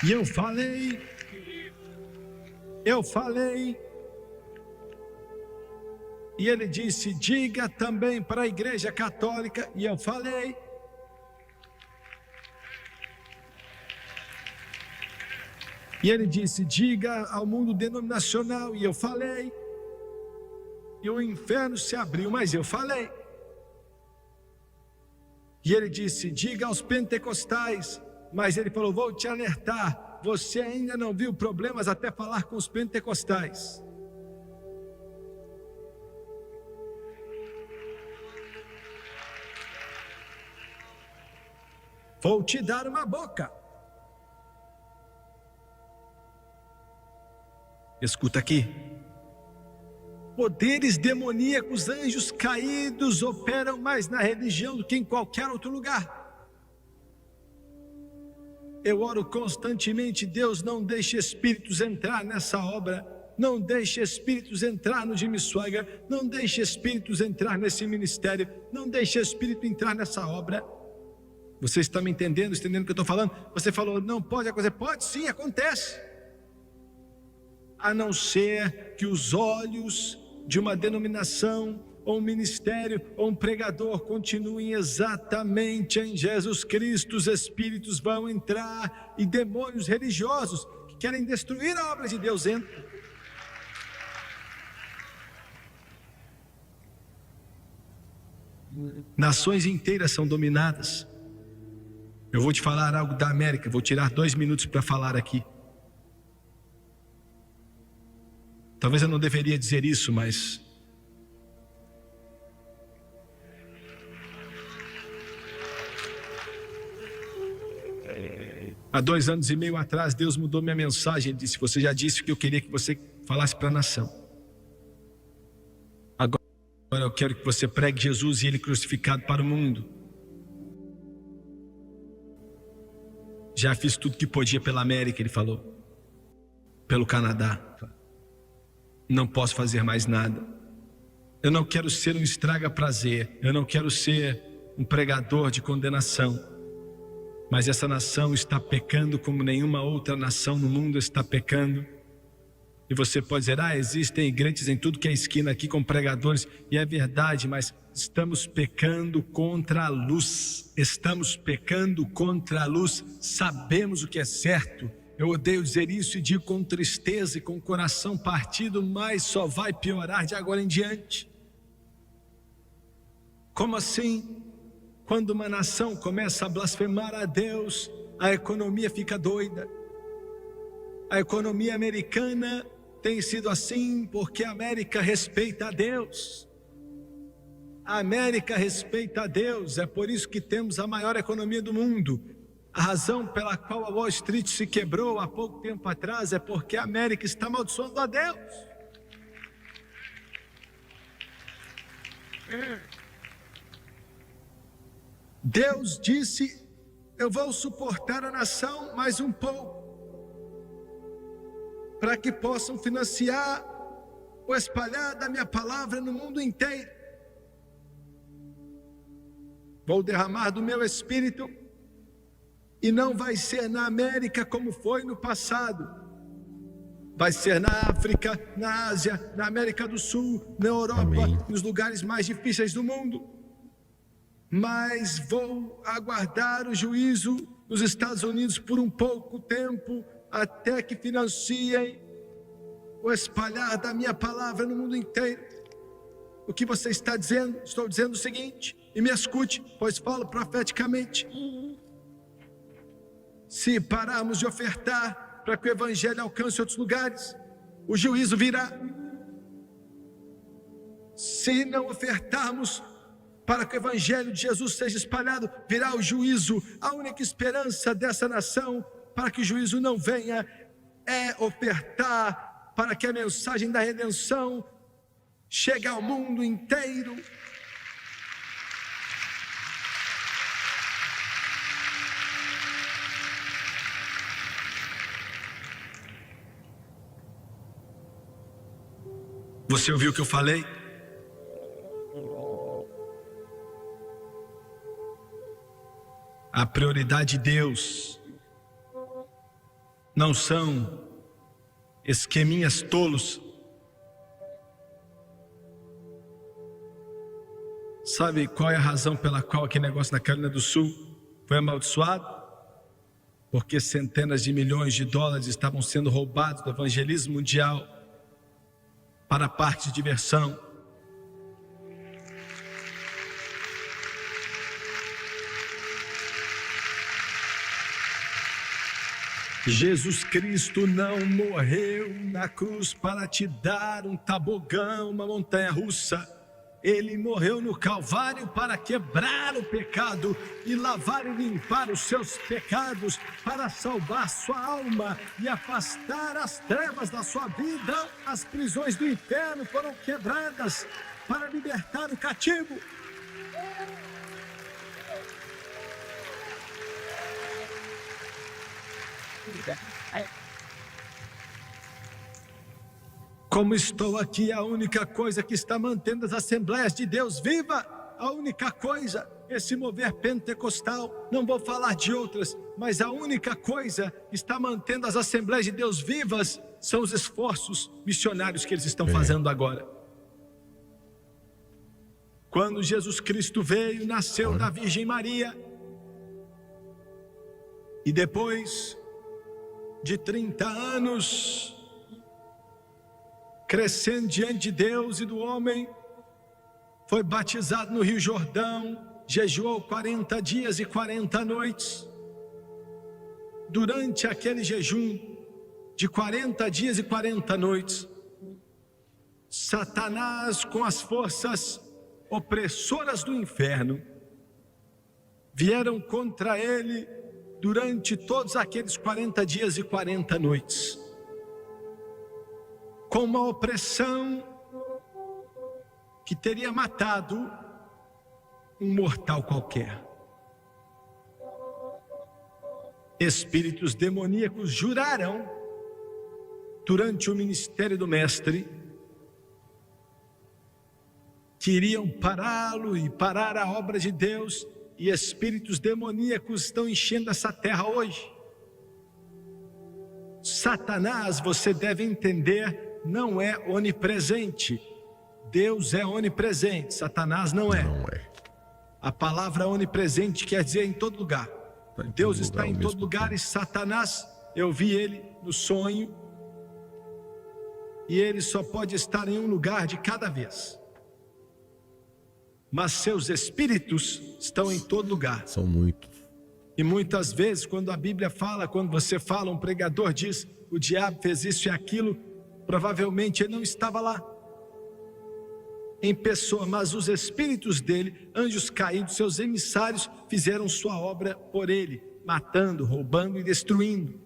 E eu falei, e ele disse: diga também para a Igreja Católica, e eu falei. E ele disse: diga ao mundo denominacional, e eu falei. E o inferno se abriu, mas eu falei. E ele disse: diga aos pentecostais, mas ele falou: vou te alertar, você ainda não viu problemas até falar com os pentecostais. Vou te dar uma boca. Escuta aqui. Poderes demoníacos, anjos caídos operam mais na religião do que em qualquer outro lugar. Eu oro constantemente: Deus, não deixe espíritos entrar nessa obra, não deixe espíritos entrar no Jimmy Swaggart, não deixe espíritos entrar nesse ministério, não deixe espírito entrar nessa obra. Você está me entendendo, entendendo o que eu estou falando? Você falou: não pode acontecer. Pode sim, acontece. A não ser que os olhos de uma denominação, ou um ministério, ou um pregador continuem exatamente em Jesus Cristo, os espíritos vão entrar, e demônios religiosos que querem destruir a obra de Deus entram. Nações inteiras são dominadas. Eu vou te falar algo da América, vou tirar 2 minutos para falar aqui. Talvez eu não deveria dizer isso, mas há 2 anos e meio atrás, Deus mudou minha mensagem. Ele disse: você já disse o que eu queria que você falasse para a nação. Agora eu quero que você pregue Jesus e Ele crucificado para o mundo. Já fiz tudo que podia pela América, ele falou. Pelo Canadá. Não posso fazer mais nada. Eu não quero ser um estraga-prazer. Eu não quero ser um pregador de condenação. Mas essa nação está pecando como nenhuma outra nação no mundo está pecando. E você pode dizer: existem igrejas em tudo que é esquina aqui com pregadores. E é verdade, mas estamos pecando contra a luz. Estamos pecando contra a luz. Sabemos o que é certo. Eu odeio dizer isso e digo com tristeza e com o coração partido, mas só vai piorar de agora em diante. Como assim? Quando uma nação começa a blasfemar a Deus, a economia fica doida. A economia americana tem sido assim porque a América respeita a Deus. A América respeita a Deus, é por isso que temos a maior economia do mundo. A razão pela qual a Wall Street se quebrou há pouco tempo atrás é porque a América está amaldiçoando a Deus. Deus disse: eu vou suportar a nação mais um pouco, para que possam financiar o espalhar da minha palavra no mundo inteiro. Vou derramar do meu espírito, e não vai ser na América como foi no passado. Vai ser na África, na Ásia, na América do Sul, na Europa, amém, nos lugares mais difíceis do mundo. Mas vou aguardar o juízo nos Estados Unidos por um pouco tempo, até que financiem o espalhar da minha palavra no mundo inteiro. O que você está dizendo? Estou dizendo o seguinte, e me escute, pois falo profeticamente. Se pararmos de ofertar para que o evangelho alcance outros lugares, o juízo virá. Se não ofertarmos para que o evangelho de Jesus seja espalhado, virá o juízo. A única esperança dessa nação, para que o juízo não venha, é ofertar para que a mensagem da redenção chegue ao mundo inteiro. Você ouviu o que eu falei? A prioridade de Deus não são esqueminhas tolos. Sabe qual é a razão pela qual aquele negócio na Carolina do Sul foi amaldiçoado? Porque centenas de milhões de dólares estavam sendo roubados do evangelismo mundial para parques de diversão. Jesus Cristo não morreu na cruz para te dar um tobogã, uma montanha russa. Ele morreu no Calvário para quebrar o pecado e lavar e limpar os seus pecados, para salvar sua alma e afastar as trevas da sua vida. As prisões do inferno foram quebradas para libertar o cativo. Como estou aqui, a única coisa que está mantendo as Assembleias de Deus viva, a única coisa, esse mover pentecostal, não vou falar de outras, mas a única coisa que está mantendo as Assembleias de Deus vivas são os esforços missionários que eles estão fazendo agora. Quando Jesus Cristo veio, nasceu da Virgem Maria, e depois de 30 anos, crescendo diante de Deus e do homem, foi batizado no Rio Jordão, jejuou 40 dias e 40 noites. Durante aquele jejum de 40 dias e 40 noites, Satanás, com as forças opressoras do inferno, vieram contra ele durante todos aqueles 40 dias e 40 noites, com uma opressão que teria matado um mortal qualquer. Espíritos demoníacos juraram durante o ministério do Mestre que iriam pará-lo e parar a obra de Deus, e espíritos demoníacos estão enchendo essa terra hoje. Satanás, você deve entender, não é onipresente. Deus é onipresente, Satanás não é. Não é. A palavra onipresente quer dizer em todo lugar. Deus está em todo lugar, e Satanás, eu vi ele no sonho, e ele só pode estar em um lugar de cada vez. Mas seus espíritos estão em todo lugar. São muitos. E muitas vezes, quando a Bíblia fala, quando você fala, um pregador diz, o diabo fez isso e aquilo, provavelmente ele não estava lá em pessoa, mas os espíritos dele, anjos caídos, seus emissários, fizeram sua obra por ele, matando, roubando e destruindo.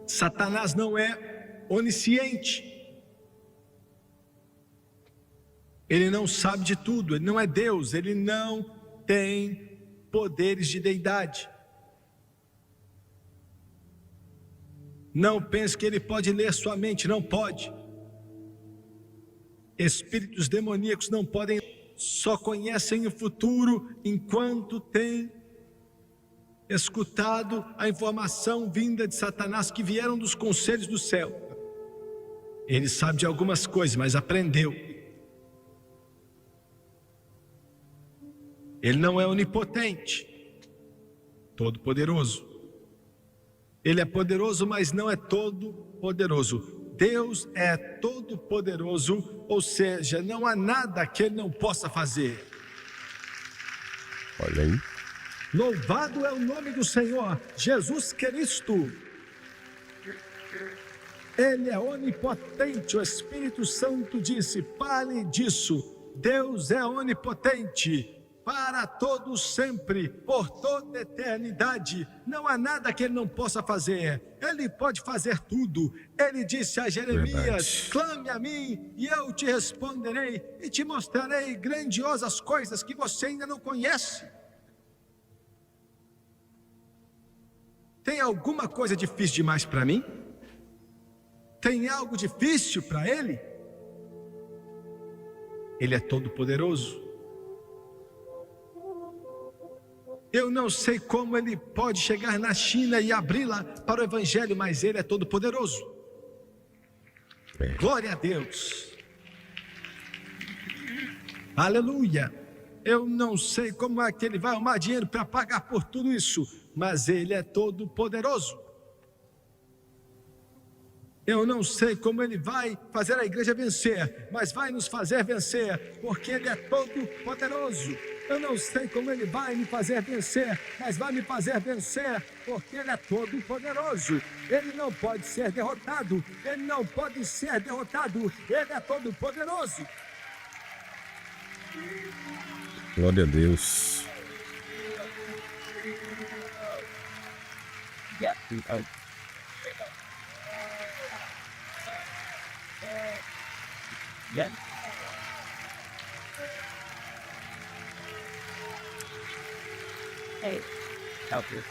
Satanás não é onisciente. Ele não sabe de tudo, ele não é Deus, ele não tem poderes de deidade. Não pense que ele pode ler sua mente, não pode. Espíritos demoníacos não podem, só conhecem o futuro enquanto têm escutado a informação vinda de Satanás, que vieram dos conselhos do céu. Ele sabe de algumas coisas, mas aprendeu. Ele não é onipotente, todo-poderoso. Ele é poderoso, mas não é todo-poderoso. Deus é todo-poderoso, ou seja, não há nada que Ele não possa fazer. Olha aí. Louvado é o nome do Senhor, Jesus Cristo. Ele é onipotente. O Espírito Santo disse: fale disso. Deus é onipotente para todos sempre, por toda a eternidade. Não há nada que ele não possa fazer. Ele pode fazer tudo. Ele disse a Jeremias: clame a mim e eu te responderei e te mostrarei grandiosas coisas que você ainda não conhece. Tem alguma coisa difícil demais para mim? Tem algo difícil para ele? Ele é todo poderoso. Eu não sei como ele pode chegar na China e abri-la para o Evangelho, mas ele é todo poderoso. Glória a Deus. Aleluia. Eu não sei como é que ele vai arrumar dinheiro para pagar por tudo isso, mas ele é todo poderoso. Eu não sei como ele vai fazer a igreja vencer, mas vai nos fazer vencer, porque ele é todo poderoso. Eu não sei como ele vai me fazer vencer, mas vai me fazer vencer, porque ele é todo poderoso. Ele não pode ser derrotado, ele não pode ser derrotado, ele é todo poderoso. Glória a Deus. Yeah. Hey, help you.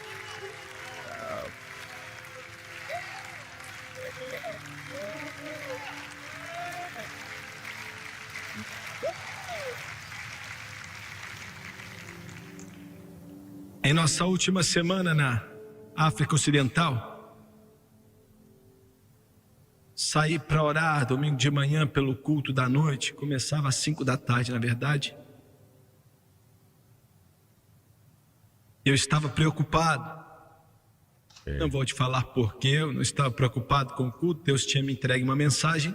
Em nossa última semana na África Ocidental, saí para orar domingo de manhã pelo culto da noite, começava às 5 da tarde, na verdade. Eu estava preocupado. Não vou te falar porquê, eu não estava preocupado com o culto. Deus tinha me entregue uma mensagem,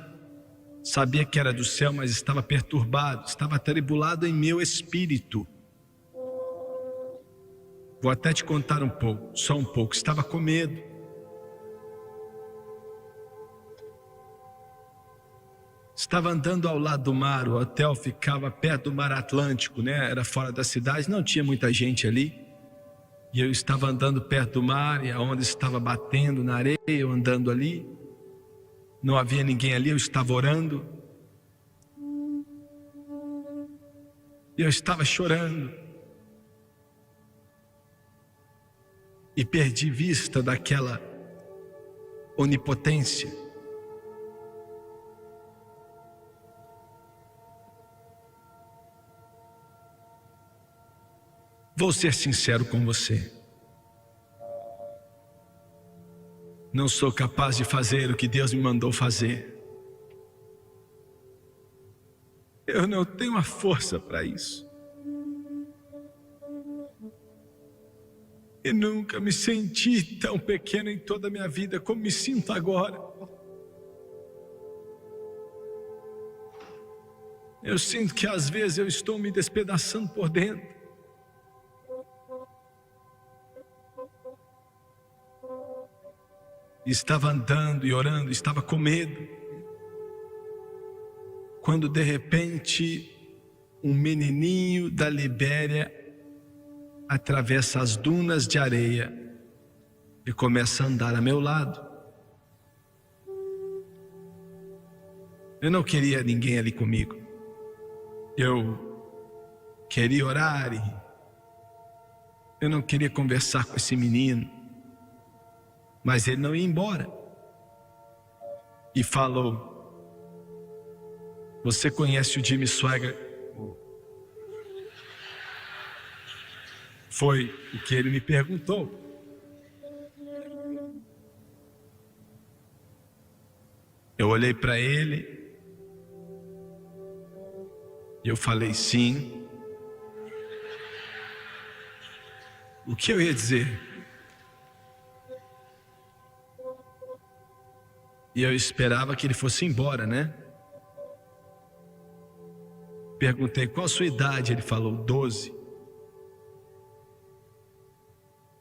sabia que era do céu, mas estava perturbado, estava atribulado em meu espírito. Vou até te contar um pouco, só um pouco. Estava com medo. Estava andando ao lado do mar, o hotel ficava perto do mar Atlântico, né? Era fora da cidade, não tinha muita gente ali. E eu estava andando perto do mar e a onda estava batendo na areia, eu andando ali. Não havia ninguém ali, eu estava orando. E eu estava chorando. E perdi vista daquela onipotência. Vou ser sincero com você. Não sou capaz de fazer o que Deus me mandou fazer. Eu não tenho a força para isso. E nunca me senti tão pequeno em toda a minha vida como me sinto agora. Eu sinto que às vezes eu estou me despedaçando por dentro. Estava andando e orando, estava com medo. Quando de repente um menininho da Libéria atravessa as dunas de areia e começa a andar a meu lado. Eu não queria ninguém ali comigo. Eu queria orar e eu não queria conversar com esse menino. Mas ele não ia embora. E falou: você conhece o Jimmy Swaggart? Foi o que ele me perguntou. Eu olhei para ele e eu falei sim. O que eu ia dizer? E eu esperava que ele fosse embora, né? Perguntei: qual a sua idade? Ele falou: 12.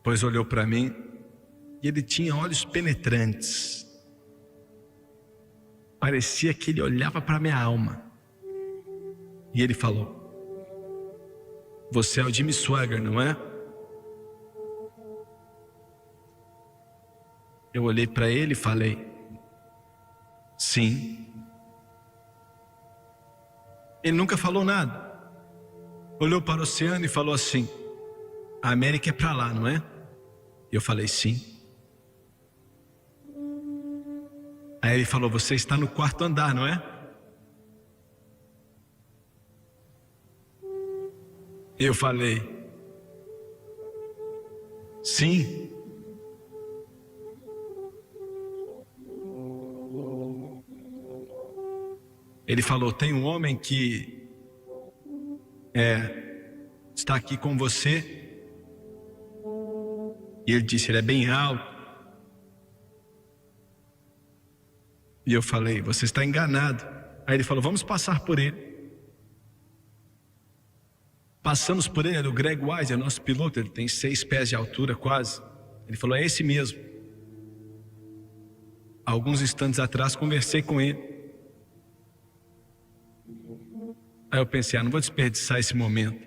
Pois olhou para mim e ele tinha olhos penetrantes. parecia que ele olhava para minha alma. E ele falou: você é o Jimmy Swaggart, não é? Eu olhei para ele e falei: sim. Ele nunca falou nada. Olhou para o oceano e falou assim: a América é para lá, não é? Eu falei: sim. Aí ele falou: você está no 4º andar, não é? Eu falei: sim. Ele falou: tem um homem que está aqui com você. E ele disse: ele é bem alto. E eu falei: você está enganado. Aí ele falou: vamos passar por ele. Passamos por ele, era o Greg Wise, é o nosso piloto. Ele tem 6 pés de altura quase. Ele falou: é esse mesmo. Alguns instantes atrás conversei com ele. Aí eu pensei: não vou desperdiçar esse momento.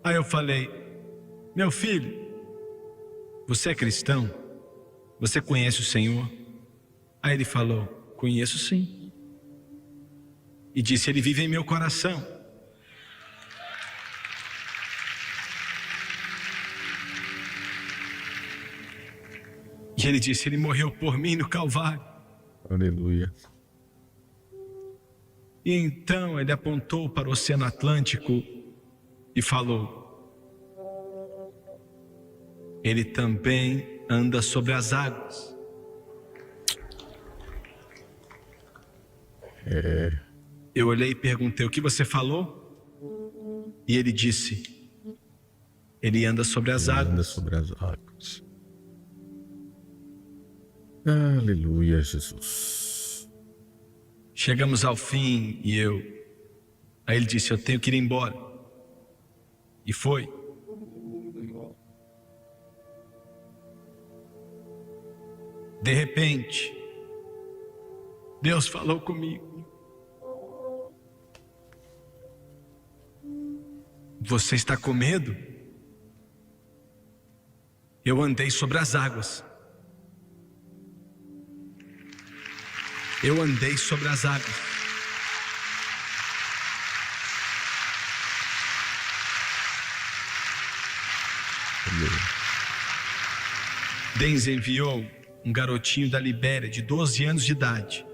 Aí eu falei: meu filho, você é cristão? Você conhece o Senhor? Aí ele falou: conheço sim. E disse: ele vive em meu coração. E ele disse: ele morreu por mim no Calvário. Aleluia. E então ele apontou para o Oceano Atlântico e falou: ele também anda sobre as águas. Eu olhei e perguntei: o que você falou? E ele disse: ele anda sobre as águas. Anda sobre as águas. Aleluia, Jesus. Chegamos ao fim e aí ele disse: eu tenho que ir embora. E foi. De repente, Deus falou comigo: você está com medo? Eu andei sobre as águas. Eu andei sobre as águas. Deus enviou um garotinho da Libéria de 12 anos de idade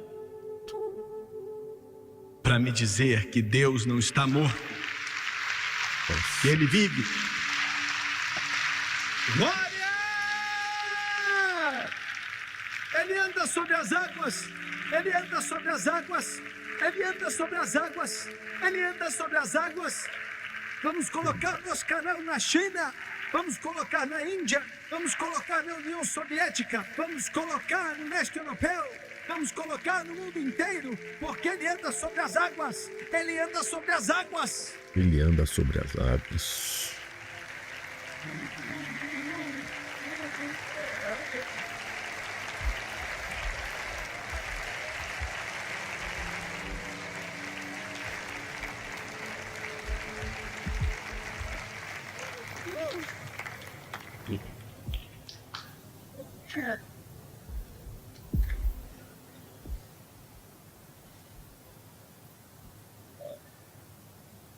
para me dizer que Deus não está morto, que Ele vive. Glória! Ele anda sobre as águas. Ele anda sobre as águas. Ele anda sobre as águas. Ele anda sobre as águas. Vamos colocar nosso canal na China. Vamos colocar na Índia. Vamos colocar na União Soviética. Vamos colocar no leste europeu. Vamos colocar no mundo inteiro. Porque ele anda sobre as águas. Ele anda sobre as águas. Ele anda sobre as águas.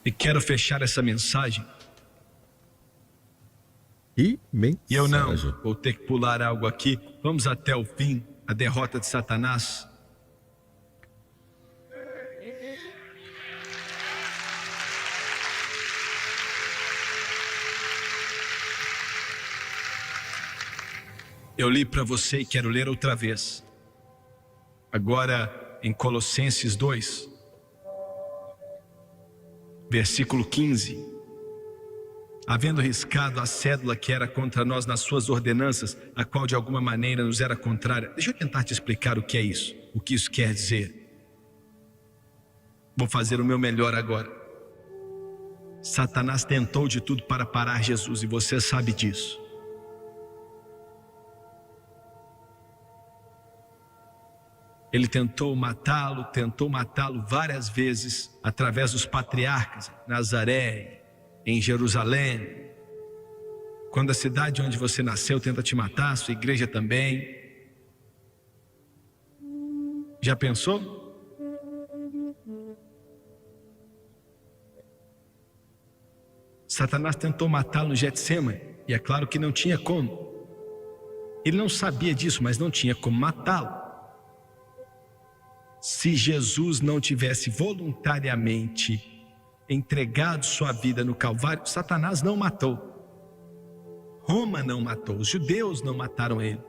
E quero fechar essa mensagem. E mensagem. E eu não vou ter que pular algo aqui. Vamos até o fim, a derrota de Satanás. Eu li para você e quero ler outra vez. Agora em Colossenses 2, versículo 15. Havendo riscado a cédula que era contra nós nas suas ordenanças, a qual de alguma maneira nos era contrária. Deixa eu tentar te explicar o que é isso, o que isso quer dizer. Vou fazer o meu melhor agora. Satanás tentou de tudo para parar Jesus e você sabe disso. Ele tentou matá-lo várias vezes, através dos patriarcas, em Nazaré, em Jerusalém. Quando a cidade onde você nasceu tenta te matar, sua igreja também. Já pensou? Satanás tentou matá-lo no Getsêmani, e é claro que não tinha como. Ele não sabia disso, mas não tinha como matá-lo. Se Jesus não tivesse voluntariamente entregado sua vida no Calvário, Satanás não matou. Roma não matou, os judeus não mataram ele.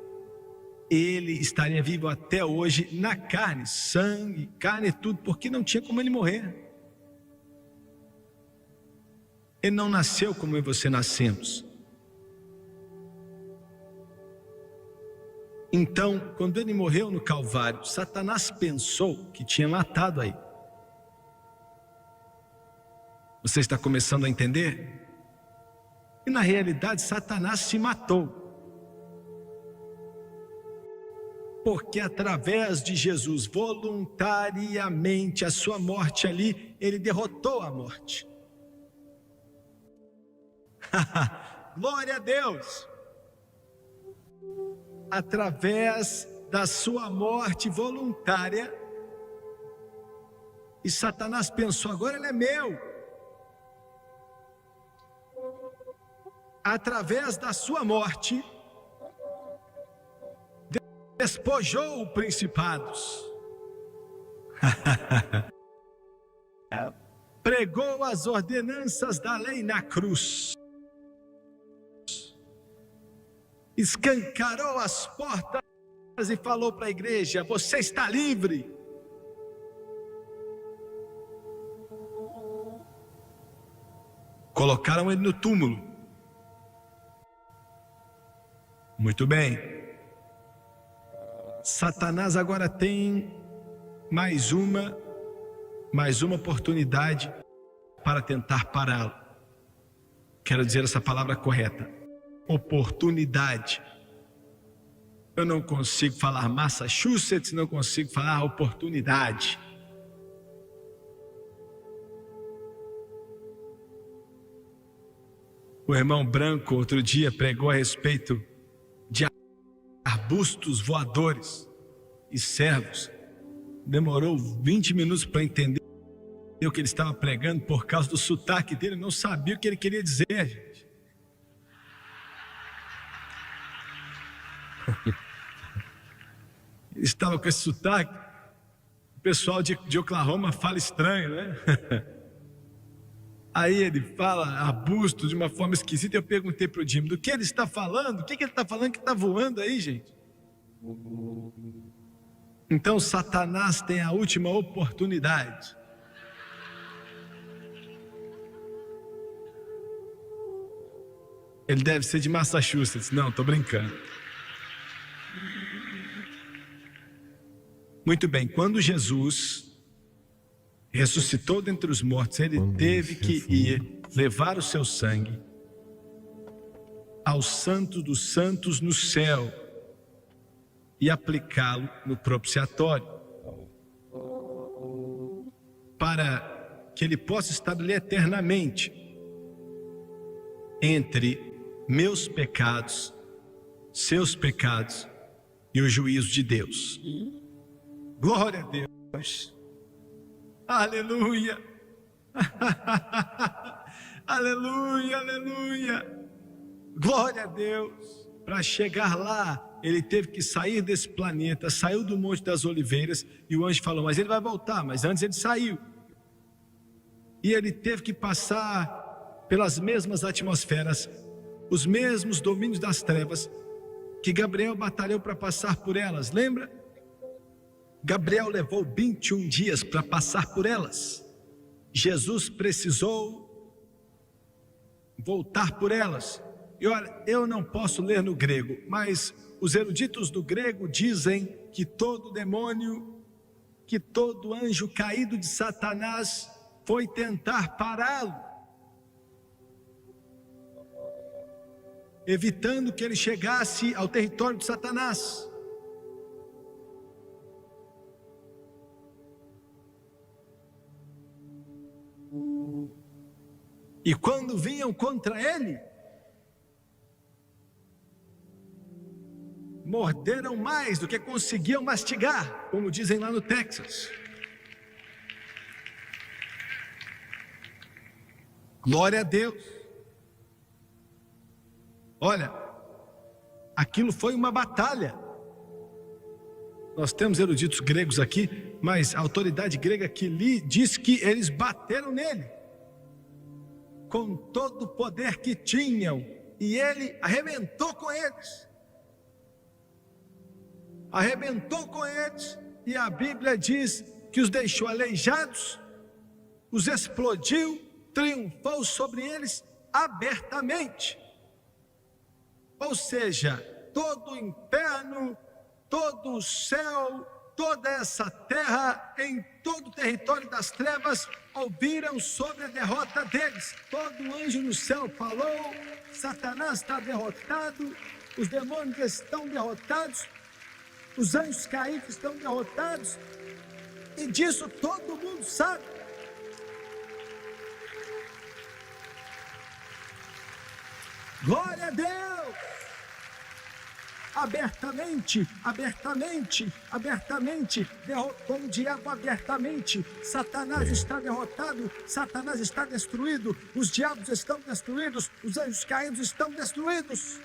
Ele estaria vivo até hoje na carne, sangue, carne e tudo, porque não tinha como ele morrer. Ele não nasceu como eu e você nascemos. Então, quando ele morreu no Calvário, Satanás pensou que tinha matado aí. Você está começando a entender? E na realidade, Satanás se matou. Porque através de Jesus, voluntariamente, a sua morte ali, ele derrotou a morte. Glória a Deus! Através da sua morte voluntária, e Satanás pensou, agora ele é meu. Através da sua morte, despojou principados, pregou as ordenanças da lei na cruz, escancarou as portas e falou para a igreja, você está livre. Colocaram ele no túmulo. Muito bem. Satanás agora tem mais uma oportunidade para tentar pará-lo. Quero dizer essa palavra correta. Oportunidade. Eu não consigo falar Massachusetts, não consigo falar oportunidade. O irmão Branco outro dia pregou a respeito de arbustos voadores e servos. Demorou 20 minutos para entender o que ele estava pregando por causa do sotaque dele. Não sabia o que ele queria dizer, gente. Ele estava com esse sotaque. O pessoal de Oklahoma fala estranho, né? Aí ele fala arbusto de uma forma esquisita. Eu perguntei para o Jimmy, do que ele está falando? O que ele está falando que está voando aí, gente? Então Satanás tem a última oportunidade. Ele deve ser de Massachusetts. Não, estou brincando. Muito bem, quando Jesus ressuscitou dentre os mortos, ele teve que ir levar o seu sangue ao Santo dos Santos no céu e aplicá-lo no propiciatório, para que ele possa estar ali eternamente entre meus pecados, seus pecados e o juízo de Deus. Glória a Deus. Aleluia. Aleluia, aleluia. Glória a Deus. Para chegar lá, ele teve que sair desse planeta, saiu do Monte das Oliveiras, e o anjo falou, mas ele vai voltar, mas antes ele saiu. E ele teve que passar pelas mesmas atmosferas, os mesmos domínios das trevas, que Gabriel batalhou para passar por elas, lembra? Gabriel levou 21 dias para passar por elas. Jesus precisou voltar por elas. E olha, eu não posso ler no grego, mas os eruditos do grego dizem que todo demônio, que todo anjo caído de Satanás foi tentar pará-lo, evitando que ele chegasse ao território de Satanás. E quando vinham contra ele, morderam mais do que conseguiam mastigar, como dizem lá no Texas. Glória a Deus. Olha, aquilo foi uma batalha. Nós temos eruditos gregos aqui, mas a autoridade grega que li diz que eles bateram nele com todo o poder que tinham, e ele arrebentou com eles. Arrebentou com eles, e a Bíblia diz que os deixou aleijados, os explodiu, triunfou sobre eles abertamente. Ou seja, todo o inferno, todo o céu, toda essa terra, em todo o território das trevas, ouviram sobre a derrota deles. Todo anjo no céu falou, Satanás está derrotado, os demônios estão derrotados, os anjos caídos estão derrotados, e disso todo mundo sabe. Glória a Deus! Abertamente, abertamente, abertamente, derrotou o diabo abertamente. Satanás está derrotado, Satanás está destruído, os diabos estão destruídos, os anjos caídos estão destruídos.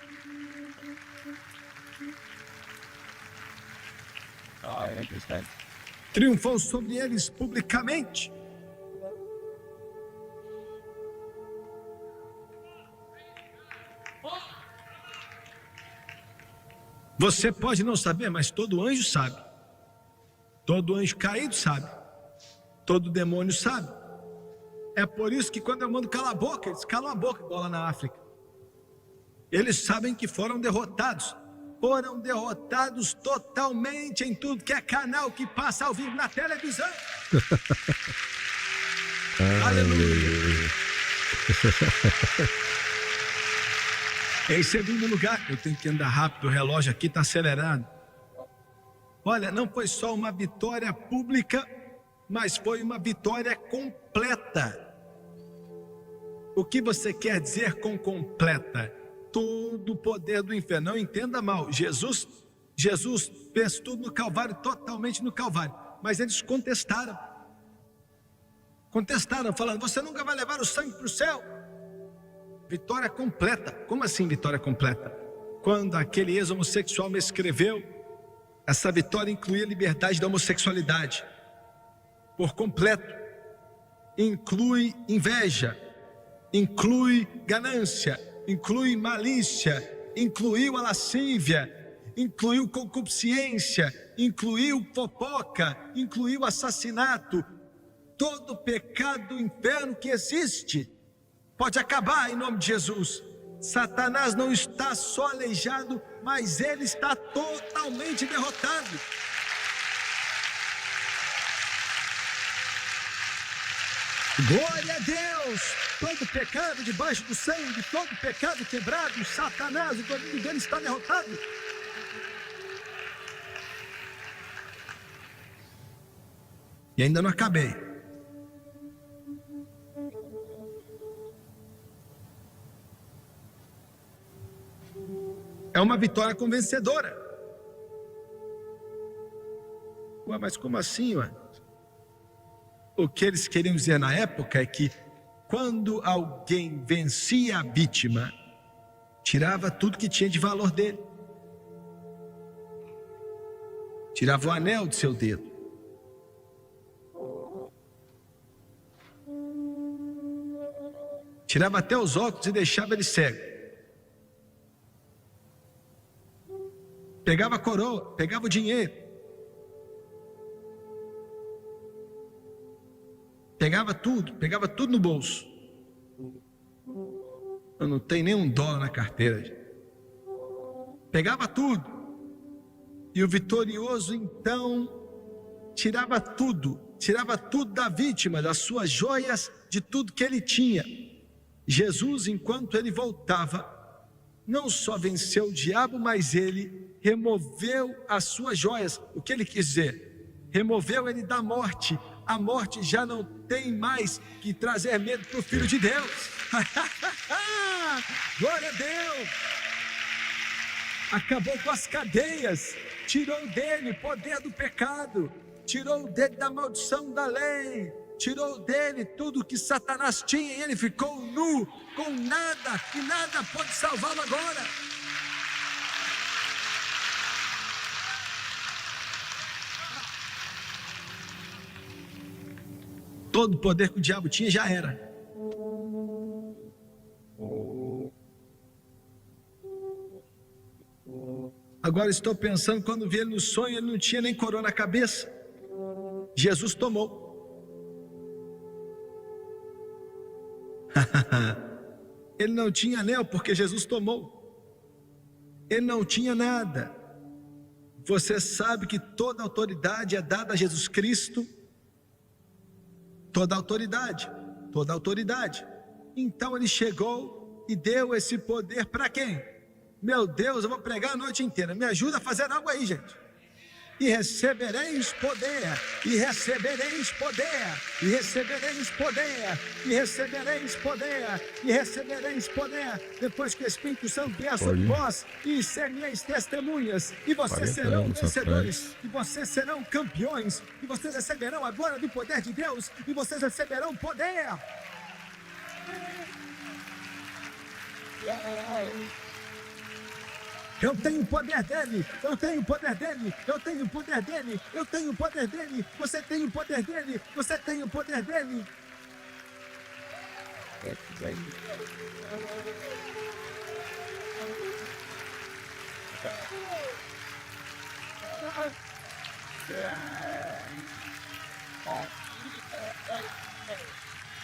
Triunfou sobre eles publicamente. Você pode não saber, mas todo anjo sabe. Todo anjo caído sabe. Todo demônio sabe. É por isso que quando eu mando calar a boca, eles calam a boca, igual lá na África. Eles sabem que foram derrotados. Foram derrotados totalmente em tudo que é canal que passa ao vivo na televisão. Aleluia. Em segundo lugar, eu tenho que andar rápido, o relógio aqui está acelerado. Olha, não foi só uma vitória pública, mas foi uma vitória completa. O que você quer dizer com completa? Todo o poder do inferno. Não entenda mal, Jesus fez tudo no Calvário, totalmente no Calvário. Mas eles contestaram. Contestaram, falando, você nunca vai levar o sangue para o céu. Vitória completa. Como assim vitória completa? Quando aquele ex-homossexual me escreveu, essa vitória incluía a liberdade da homossexualidade. Por completo. Inclui inveja, inclui ganância, inclui malícia, incluiu a lascívia, incluiu concupiscência, incluiu fofoca, incluiu assassinato. Todo pecado do inferno que existe pode acabar em nome de Jesus. Satanás não está só aleijado, mas ele está totalmente derrotado. Glória a Deus! Todo pecado debaixo do sangue, todo pecado quebrado, Satanás, o domínio dele está derrotado. E ainda não acabei. É uma vitória convencedora. Ué, mas como assim, ué? O que eles queriam dizer na época é que quando alguém vencia a vítima, tirava tudo que tinha de valor dele. Tirava o anel de seu dedo. Tirava até os óculos e deixava ele cego. Pegava a coroa, pegava o dinheiro. Pegava tudo no bolso. Eu não tenho nem $1 na carteira. Pegava tudo. E o vitorioso, então, tirava tudo da vítima, das suas joias, de tudo que ele tinha. Jesus, enquanto ele voltava, não só venceu o diabo, mas ele removeu as suas joias. O que ele quis dizer? Removeu ele da morte. A morte já não tem mais que trazer medo para o Filho de Deus. Glória a Deus! Acabou com as cadeias, tirou dele o poder do pecado, tirou dele da maldição da lei, tirou dele tudo que Satanás tinha e ele ficou nu, com nada, e nada pode salvá-lo agora. Todo o poder que o diabo tinha já era. Agora estou pensando, quando vi ele no sonho, ele não tinha nem coroa na cabeça. Jesus tomou. Ele não tinha anel porque Jesus tomou. Ele não tinha nada. Você sabe que toda autoridade é dada a Jesus Cristo. Toda autoridade. Toda autoridade. Então ele chegou e deu esse poder para quem? Meu Deus, eu vou pregar a noite inteira. Me ajuda a fazer algo aí, gente. E recebereis poder, e recebereis poder, e recebereis poder, e recebereis poder, e recebereis poder. Depois que o Espírito Santo vier sobre vós, e sereis testemunhas, e vocês serão vencedores, e vocês serão campeões, e vocês receberão a glória do poder de Deus, e vocês receberão poder. Eu tenho o poder dele, eu tenho o poder dele, eu tenho o poder dele, eu tenho o poder dele, você tem o poder dele, você tem o poder dele.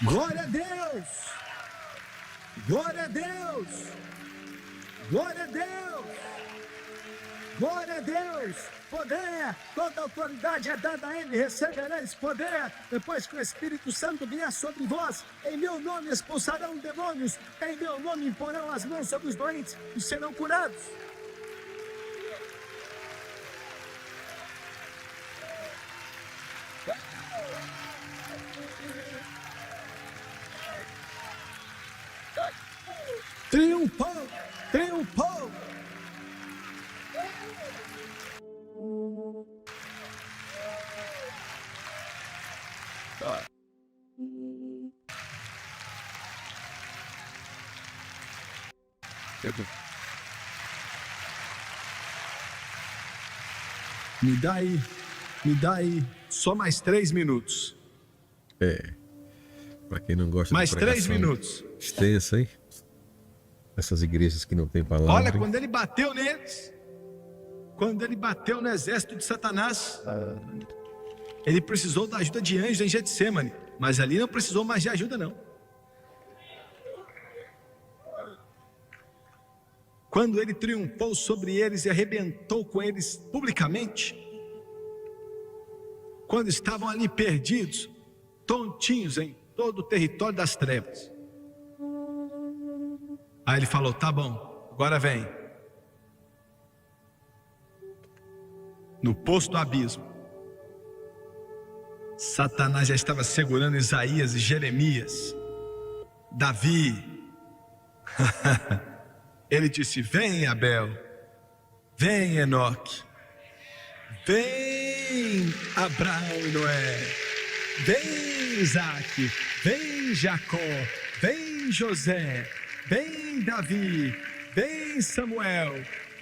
Glória a Deus! Glória a Deus! Glória a Deus! Glória a Deus! Poder! Toda autoridade é dada a ele, recebereis poder. Depois que o Espírito Santo vier sobre vós, em meu nome expulsarão demônios, em meu nome imporão as mãos sobre os doentes e serão curados. Triunfou! Triunfou! Me dá aí só mais 3 minutos. Para quem não gosta mais de pregação 3 minutos. Extensa, hein? Essas igrejas que não tem palavra. Olha, quando ele bateu neles, quando ele bateu no exército de Satanás, ele precisou da ajuda de anjos em Getsemane, mas ali não precisou mais de ajuda, não. Quando ele triunfou sobre eles e arrebentou com eles publicamente, quando estavam ali perdidos, tontinhos em todo o território das trevas, aí ele falou: tá bom, agora vem. No poço do abismo, Satanás já estava segurando Isaías e Jeremias, Davi. Ele disse: vem, Abel, vem, Enoque, vem, Abraão e Noé, vem, Isaac, vem, Jacó, vem, José, vem, Davi, vem, Samuel,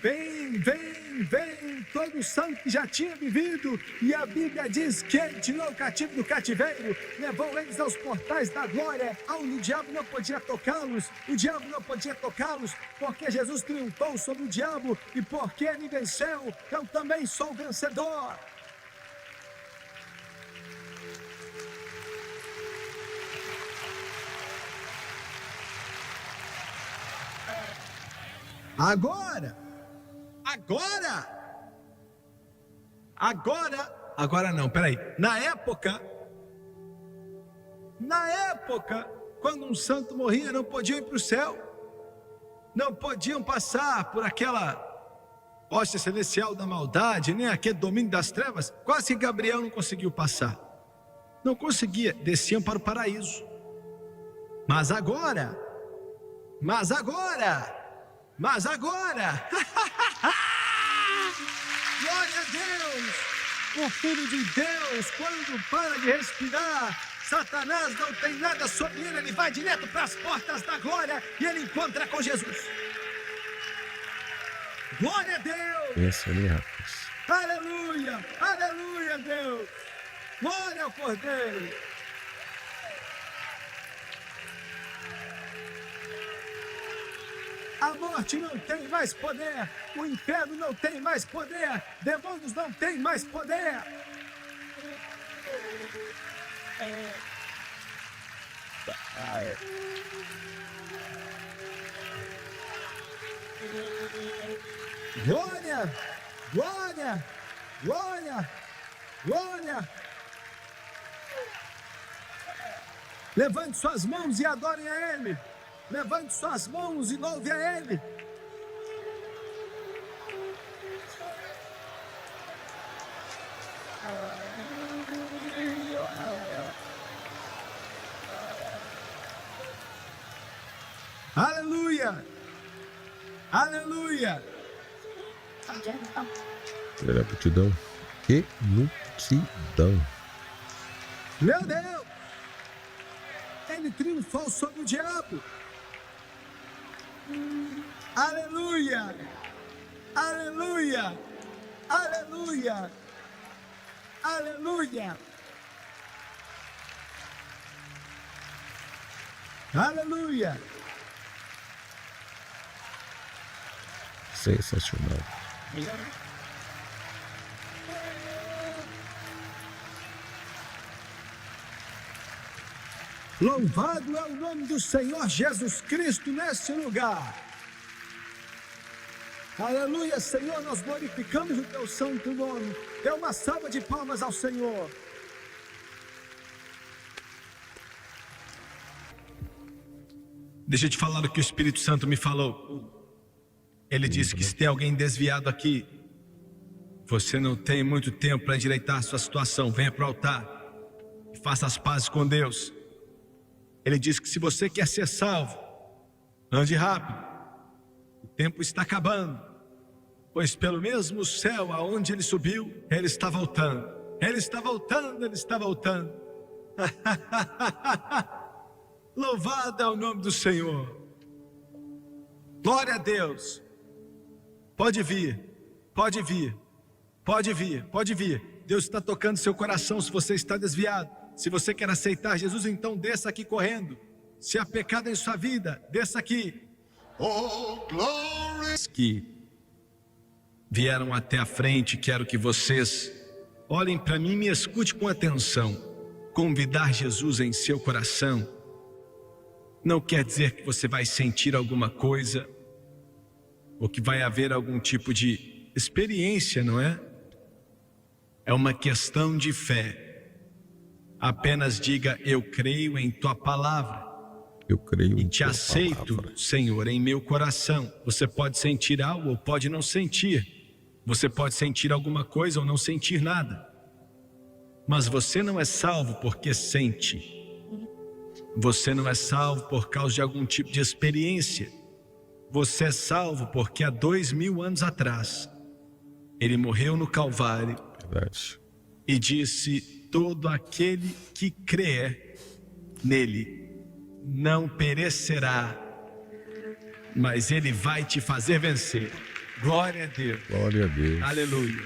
vem, todo santo que já tinha vivido. E a Bíblia diz que ele tirou o cativo do cativeiro, levou eles aos portais da glória, onde o diabo não podia tocá-los, porque Jesus triunfou sobre o diabo, e porque ele venceu, eu também sou vencedor. Agora não, peraí. Na época, quando um santo morria, não podiam ir para o céu, não podiam passar por aquela hóstia celestial da maldade, nem aquele domínio das trevas. Quase que Gabriel não conseguiu passar, não conseguia, desciam para o paraíso. Mas agora, Mas agora, glória a Deus, o Filho de Deus, quando para de respirar, Satanás não tem nada sobre ele, ele vai direto para as portas da glória e ele encontra com Jesus. Glória a Deus. Pensa ali, rapaz. Aleluia, aleluia, Deus. Glória ao Cordeiro. A morte não tem mais poder, o inferno não tem mais poder, demônios não têm mais poder. Glória, glória, glória, glória. Levante suas mãos e adorem a Ele. Levante suas mãos e louve a Ele. Aleluia! Aleluia! Olha a multidão. Que multidão. Meu Deus! Ele triunfou sobre o diabo. Aleluia! Aleluia! Aleluia! Aleluia! Aleluia! Sensacional. Louvado é o nome do Senhor Jesus Cristo nesse lugar. Aleluia, Senhor, nós glorificamos o teu santo nome. Dê uma salva de palmas ao Senhor. Deixa eu te falar o que o Espírito Santo me falou. Ele disse que se tem alguém desviado aqui, você não tem muito tempo para endireitar a sua situação. Venha para o altar e faça as pazes com Deus. Ele disse que se você quer ser salvo, ande rápido. O tempo está acabando, pois pelo mesmo céu aonde ele subiu, ele está voltando. Ele está voltando, ele está voltando. Louvado é o nome do Senhor. Glória a Deus. Pode vir, pode vir, pode vir, pode vir. Deus está tocando seu coração se você está desviado. Se você quer aceitar Jesus, então desça aqui correndo. Se há pecado em sua vida, desça aqui. Oh, glory. Que vieram até a frente, quero que vocês olhem para mim e me escute com atenção. Convidar Jesus em seu coração não quer dizer que você vai sentir alguma coisa ou que vai haver algum tipo de experiência, não é? É uma questão de fé. Apenas diga: eu creio em tua palavra. Eu creio E em te tua aceito, palavra. Senhor, em meu coração. Você pode sentir algo ou pode não sentir. Você pode sentir alguma coisa ou não sentir nada. Mas você não é salvo porque sente. Você não é salvo por causa de algum tipo de experiência. Você é salvo porque há 2000 anos atrás, Ele morreu no Calvário Verdade. e disse: todo aquele que crer nele não perecerá, mas Ele vai te fazer vencer. Glória a Deus. Glória a Deus. Aleluia.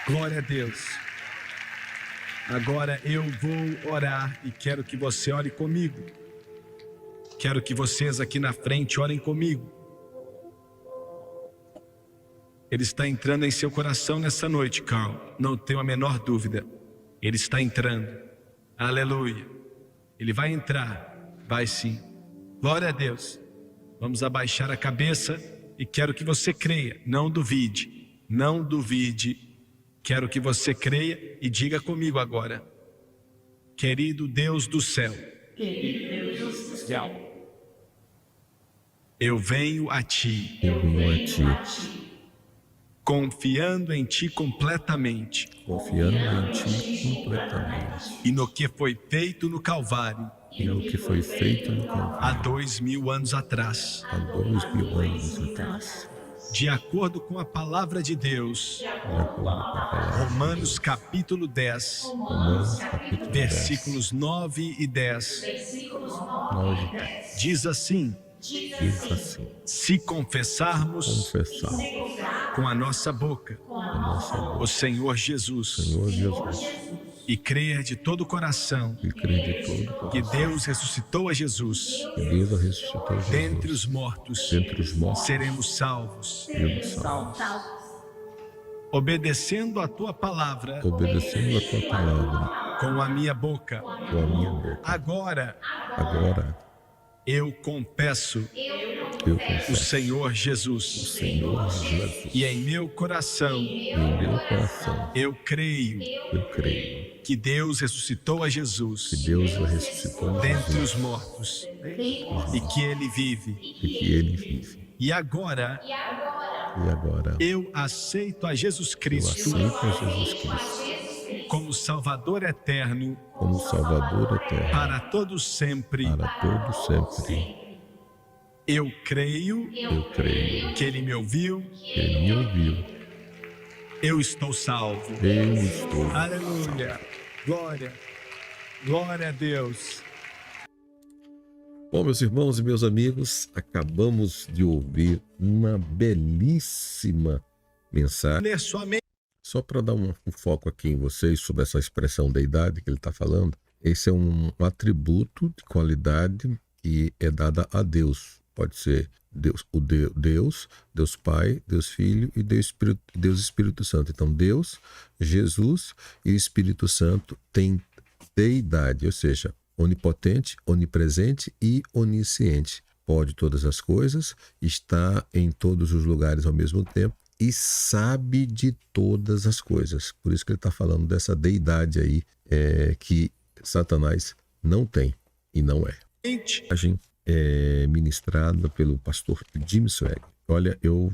Glória a Deus. Agora eu vou orar e quero que você ore comigo. Quero que vocês aqui na frente orem comigo. Ele está entrando em seu coração nessa noite, Carl. Não tenho a menor dúvida. Ele está entrando. Aleluia. Ele vai entrar. Vai sim. Glória a Deus. Vamos abaixar a cabeça e quero que você creia. Não duvide. Não duvide. Quero que você creia e diga comigo agora: querido Deus do céu, eu venho a Ti, Eu venho a Ti, confiando em Ti completamente confiando em Ti completamente. e no que foi feito no Calvário. e no que foi feito no há Calvário 2000 anos atrás. há 2000 anos atrás. De acordo com a palavra de Deus, De acordo com a palavra de Romanos Deus. capítulo 10, Romanos capítulo 10, versículos 9 e 10, 9 e 10. diz assim: Diz assim: se confessarmos confessar com a nossa boca a nossa boca o Senhor Jesus Senhor Jesus e crer de todo o coração e crer de todo o que coração Deus ressuscitou a Jesus que Deus ressuscitou dentre Jesus os mortos, dentre os mortos, seremos salvos. seremos salvos. Obedecendo a tua palavra Obedecendo a tua palavra com a minha boca, com a minha boca. agora Agora eu confesso eu o confesso Senhor o Jesus Senhor Jesus e em meu coração e em meu coração eu creio eu creio que Deus ressuscitou a que Jesus Deus ressuscitou dentre Jesus os mortos e que ele vive. e que Ele vive. E agora E agora eu aceito a Jesus eu Cristo aceito a Jesus Cristo como Salvador eterno como Salvador eterno para todos sempre. para todos sempre. Eu creio Eu creio que ele me ouviu, que Ele me ouviu. eu estou salvo. Eu estou. Aleluia. Glória. Glória a Deus. Bom, meus irmãos e meus amigos, acabamos de ouvir uma belíssima mensagem. Ler somente Só para dar um foco aqui em vocês sobre essa expressão deidade que ele está falando, esse é um atributo de qualidade que é dada a Deus. Pode ser Deus, Deus Pai, Deus Filho e Deus Espírito Santo. Então Deus, Jesus e Espírito Santo têm deidade, ou seja, onipotente, onipresente e onisciente. Pode todas as coisas, está em todos os lugares ao mesmo tempo e sabe de todas as coisas. Por isso que ele está falando dessa deidade aí que Satanás não tem e não é. Mensagem ministrada pelo pastor Jim Swag. Olha, eu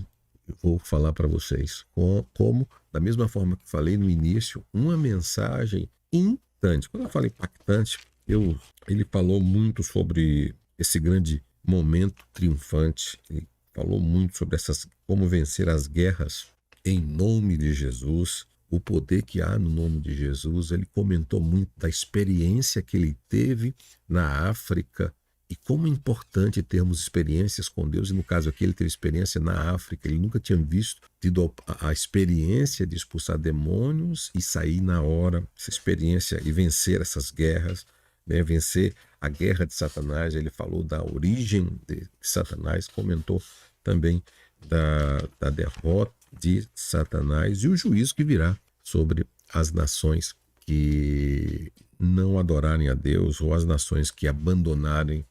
vou falar para vocês como, da mesma forma que falei no início, uma mensagem impactante. Quando eu falo impactante, ele falou muito sobre esse grande momento triunfante. Ele falou muito sobre como vencer as guerras em nome de Jesus, o poder que há no nome de Jesus. Ele comentou muito da experiência que ele teve na África e como é importante termos experiências com Deus. E no caso aqui ele teve experiência na África, ele nunca tinha tido a experiência de expulsar demônios e sair na hora, essa experiência e vencer essas guerras, né? Vencer a guerra de Satanás. Ele falou da origem de Satanás, comentou também da derrota de Satanás e o juízo que virá sobre as nações que não adorarem a Deus ou as nações que abandonaram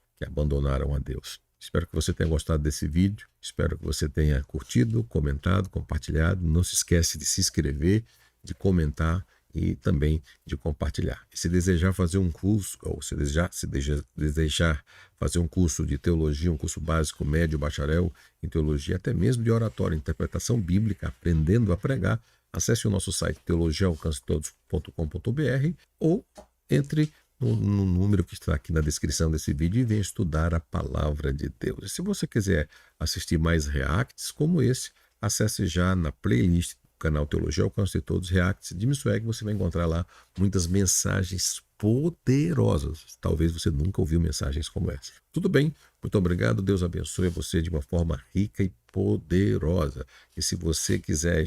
a Deus. Espero que você tenha gostado desse vídeo, espero que você tenha curtido, comentado, compartilhado. Não se esquece de se inscrever, de comentar e também de compartilhar. E se desejar fazer um curso, ou se desejar fazer um curso de teologia, um curso básico, médio, bacharel em teologia, até mesmo de oratória, interpretação bíblica, aprendendo a pregar, acesse o nosso site teologiaalcancetodos.com.br ou entre no número que está aqui na descrição desse vídeo e venha estudar a palavra de Deus. E se você quiser assistir mais reacts como esse, acesse já na playlist do canal Teologia Alcance de Todos, Reacts de Swag. Você vai encontrar lá muitas mensagens poderosas. Talvez você nunca ouviu mensagens como essa. Tudo bem? Muito obrigado. Deus abençoe você de uma forma rica e poderosa. E se você quiser,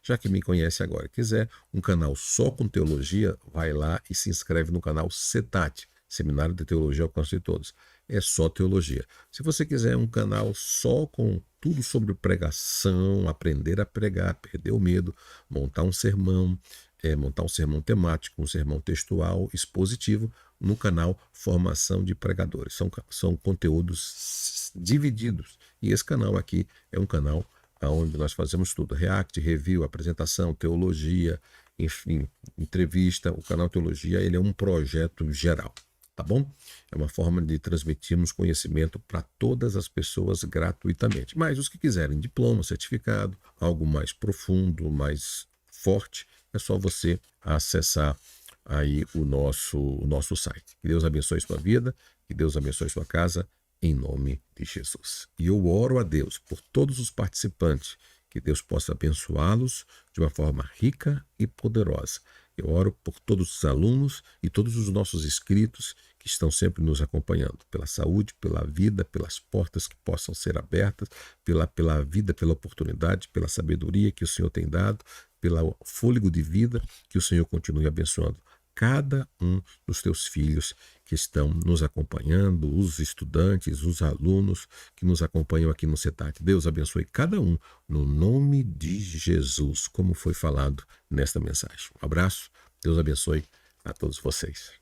já que me conhece agora, quiser um canal só com teologia, vai lá e se inscreve no canal CETAT, Seminário de Teologia Alcance de Todos. É só teologia. Se você quiser um canal só com tudo sobre pregação, aprender a pregar, perder o medo, montar um sermão temático, um sermão textual, expositivo, no canal Formação de Pregadores. São conteúdos divididos. E esse canal aqui é um canal onde nós fazemos tudo: react, review, apresentação, teologia, enfim, entrevista. O canal Teologia, ele é um projeto geral, tá bom? É uma forma de transmitirmos conhecimento para todas as pessoas gratuitamente. Mas os que quiserem diploma, certificado, algo mais profundo, mais forte, é só você acessar aí o nosso site. Que Deus abençoe sua vida, que Deus abençoe sua casa, em nome de Jesus. E eu oro a Deus por todos os participantes, que Deus possa abençoá-los de uma forma rica e poderosa. Eu oro por todos os alunos e todos os nossos inscritos que estão sempre nos acompanhando, pela saúde, pela vida, pelas portas que possam ser abertas, pela vida, pela oportunidade, pela sabedoria que o Senhor tem dado, pelo fôlego de vida que o Senhor continue abençoando cada um dos teus filhos que estão nos acompanhando, os estudantes, os alunos que nos acompanham aqui no CETAC. Deus abençoe cada um, no nome de Jesus, como foi falado nesta mensagem. Um abraço, Deus abençoe a todos vocês.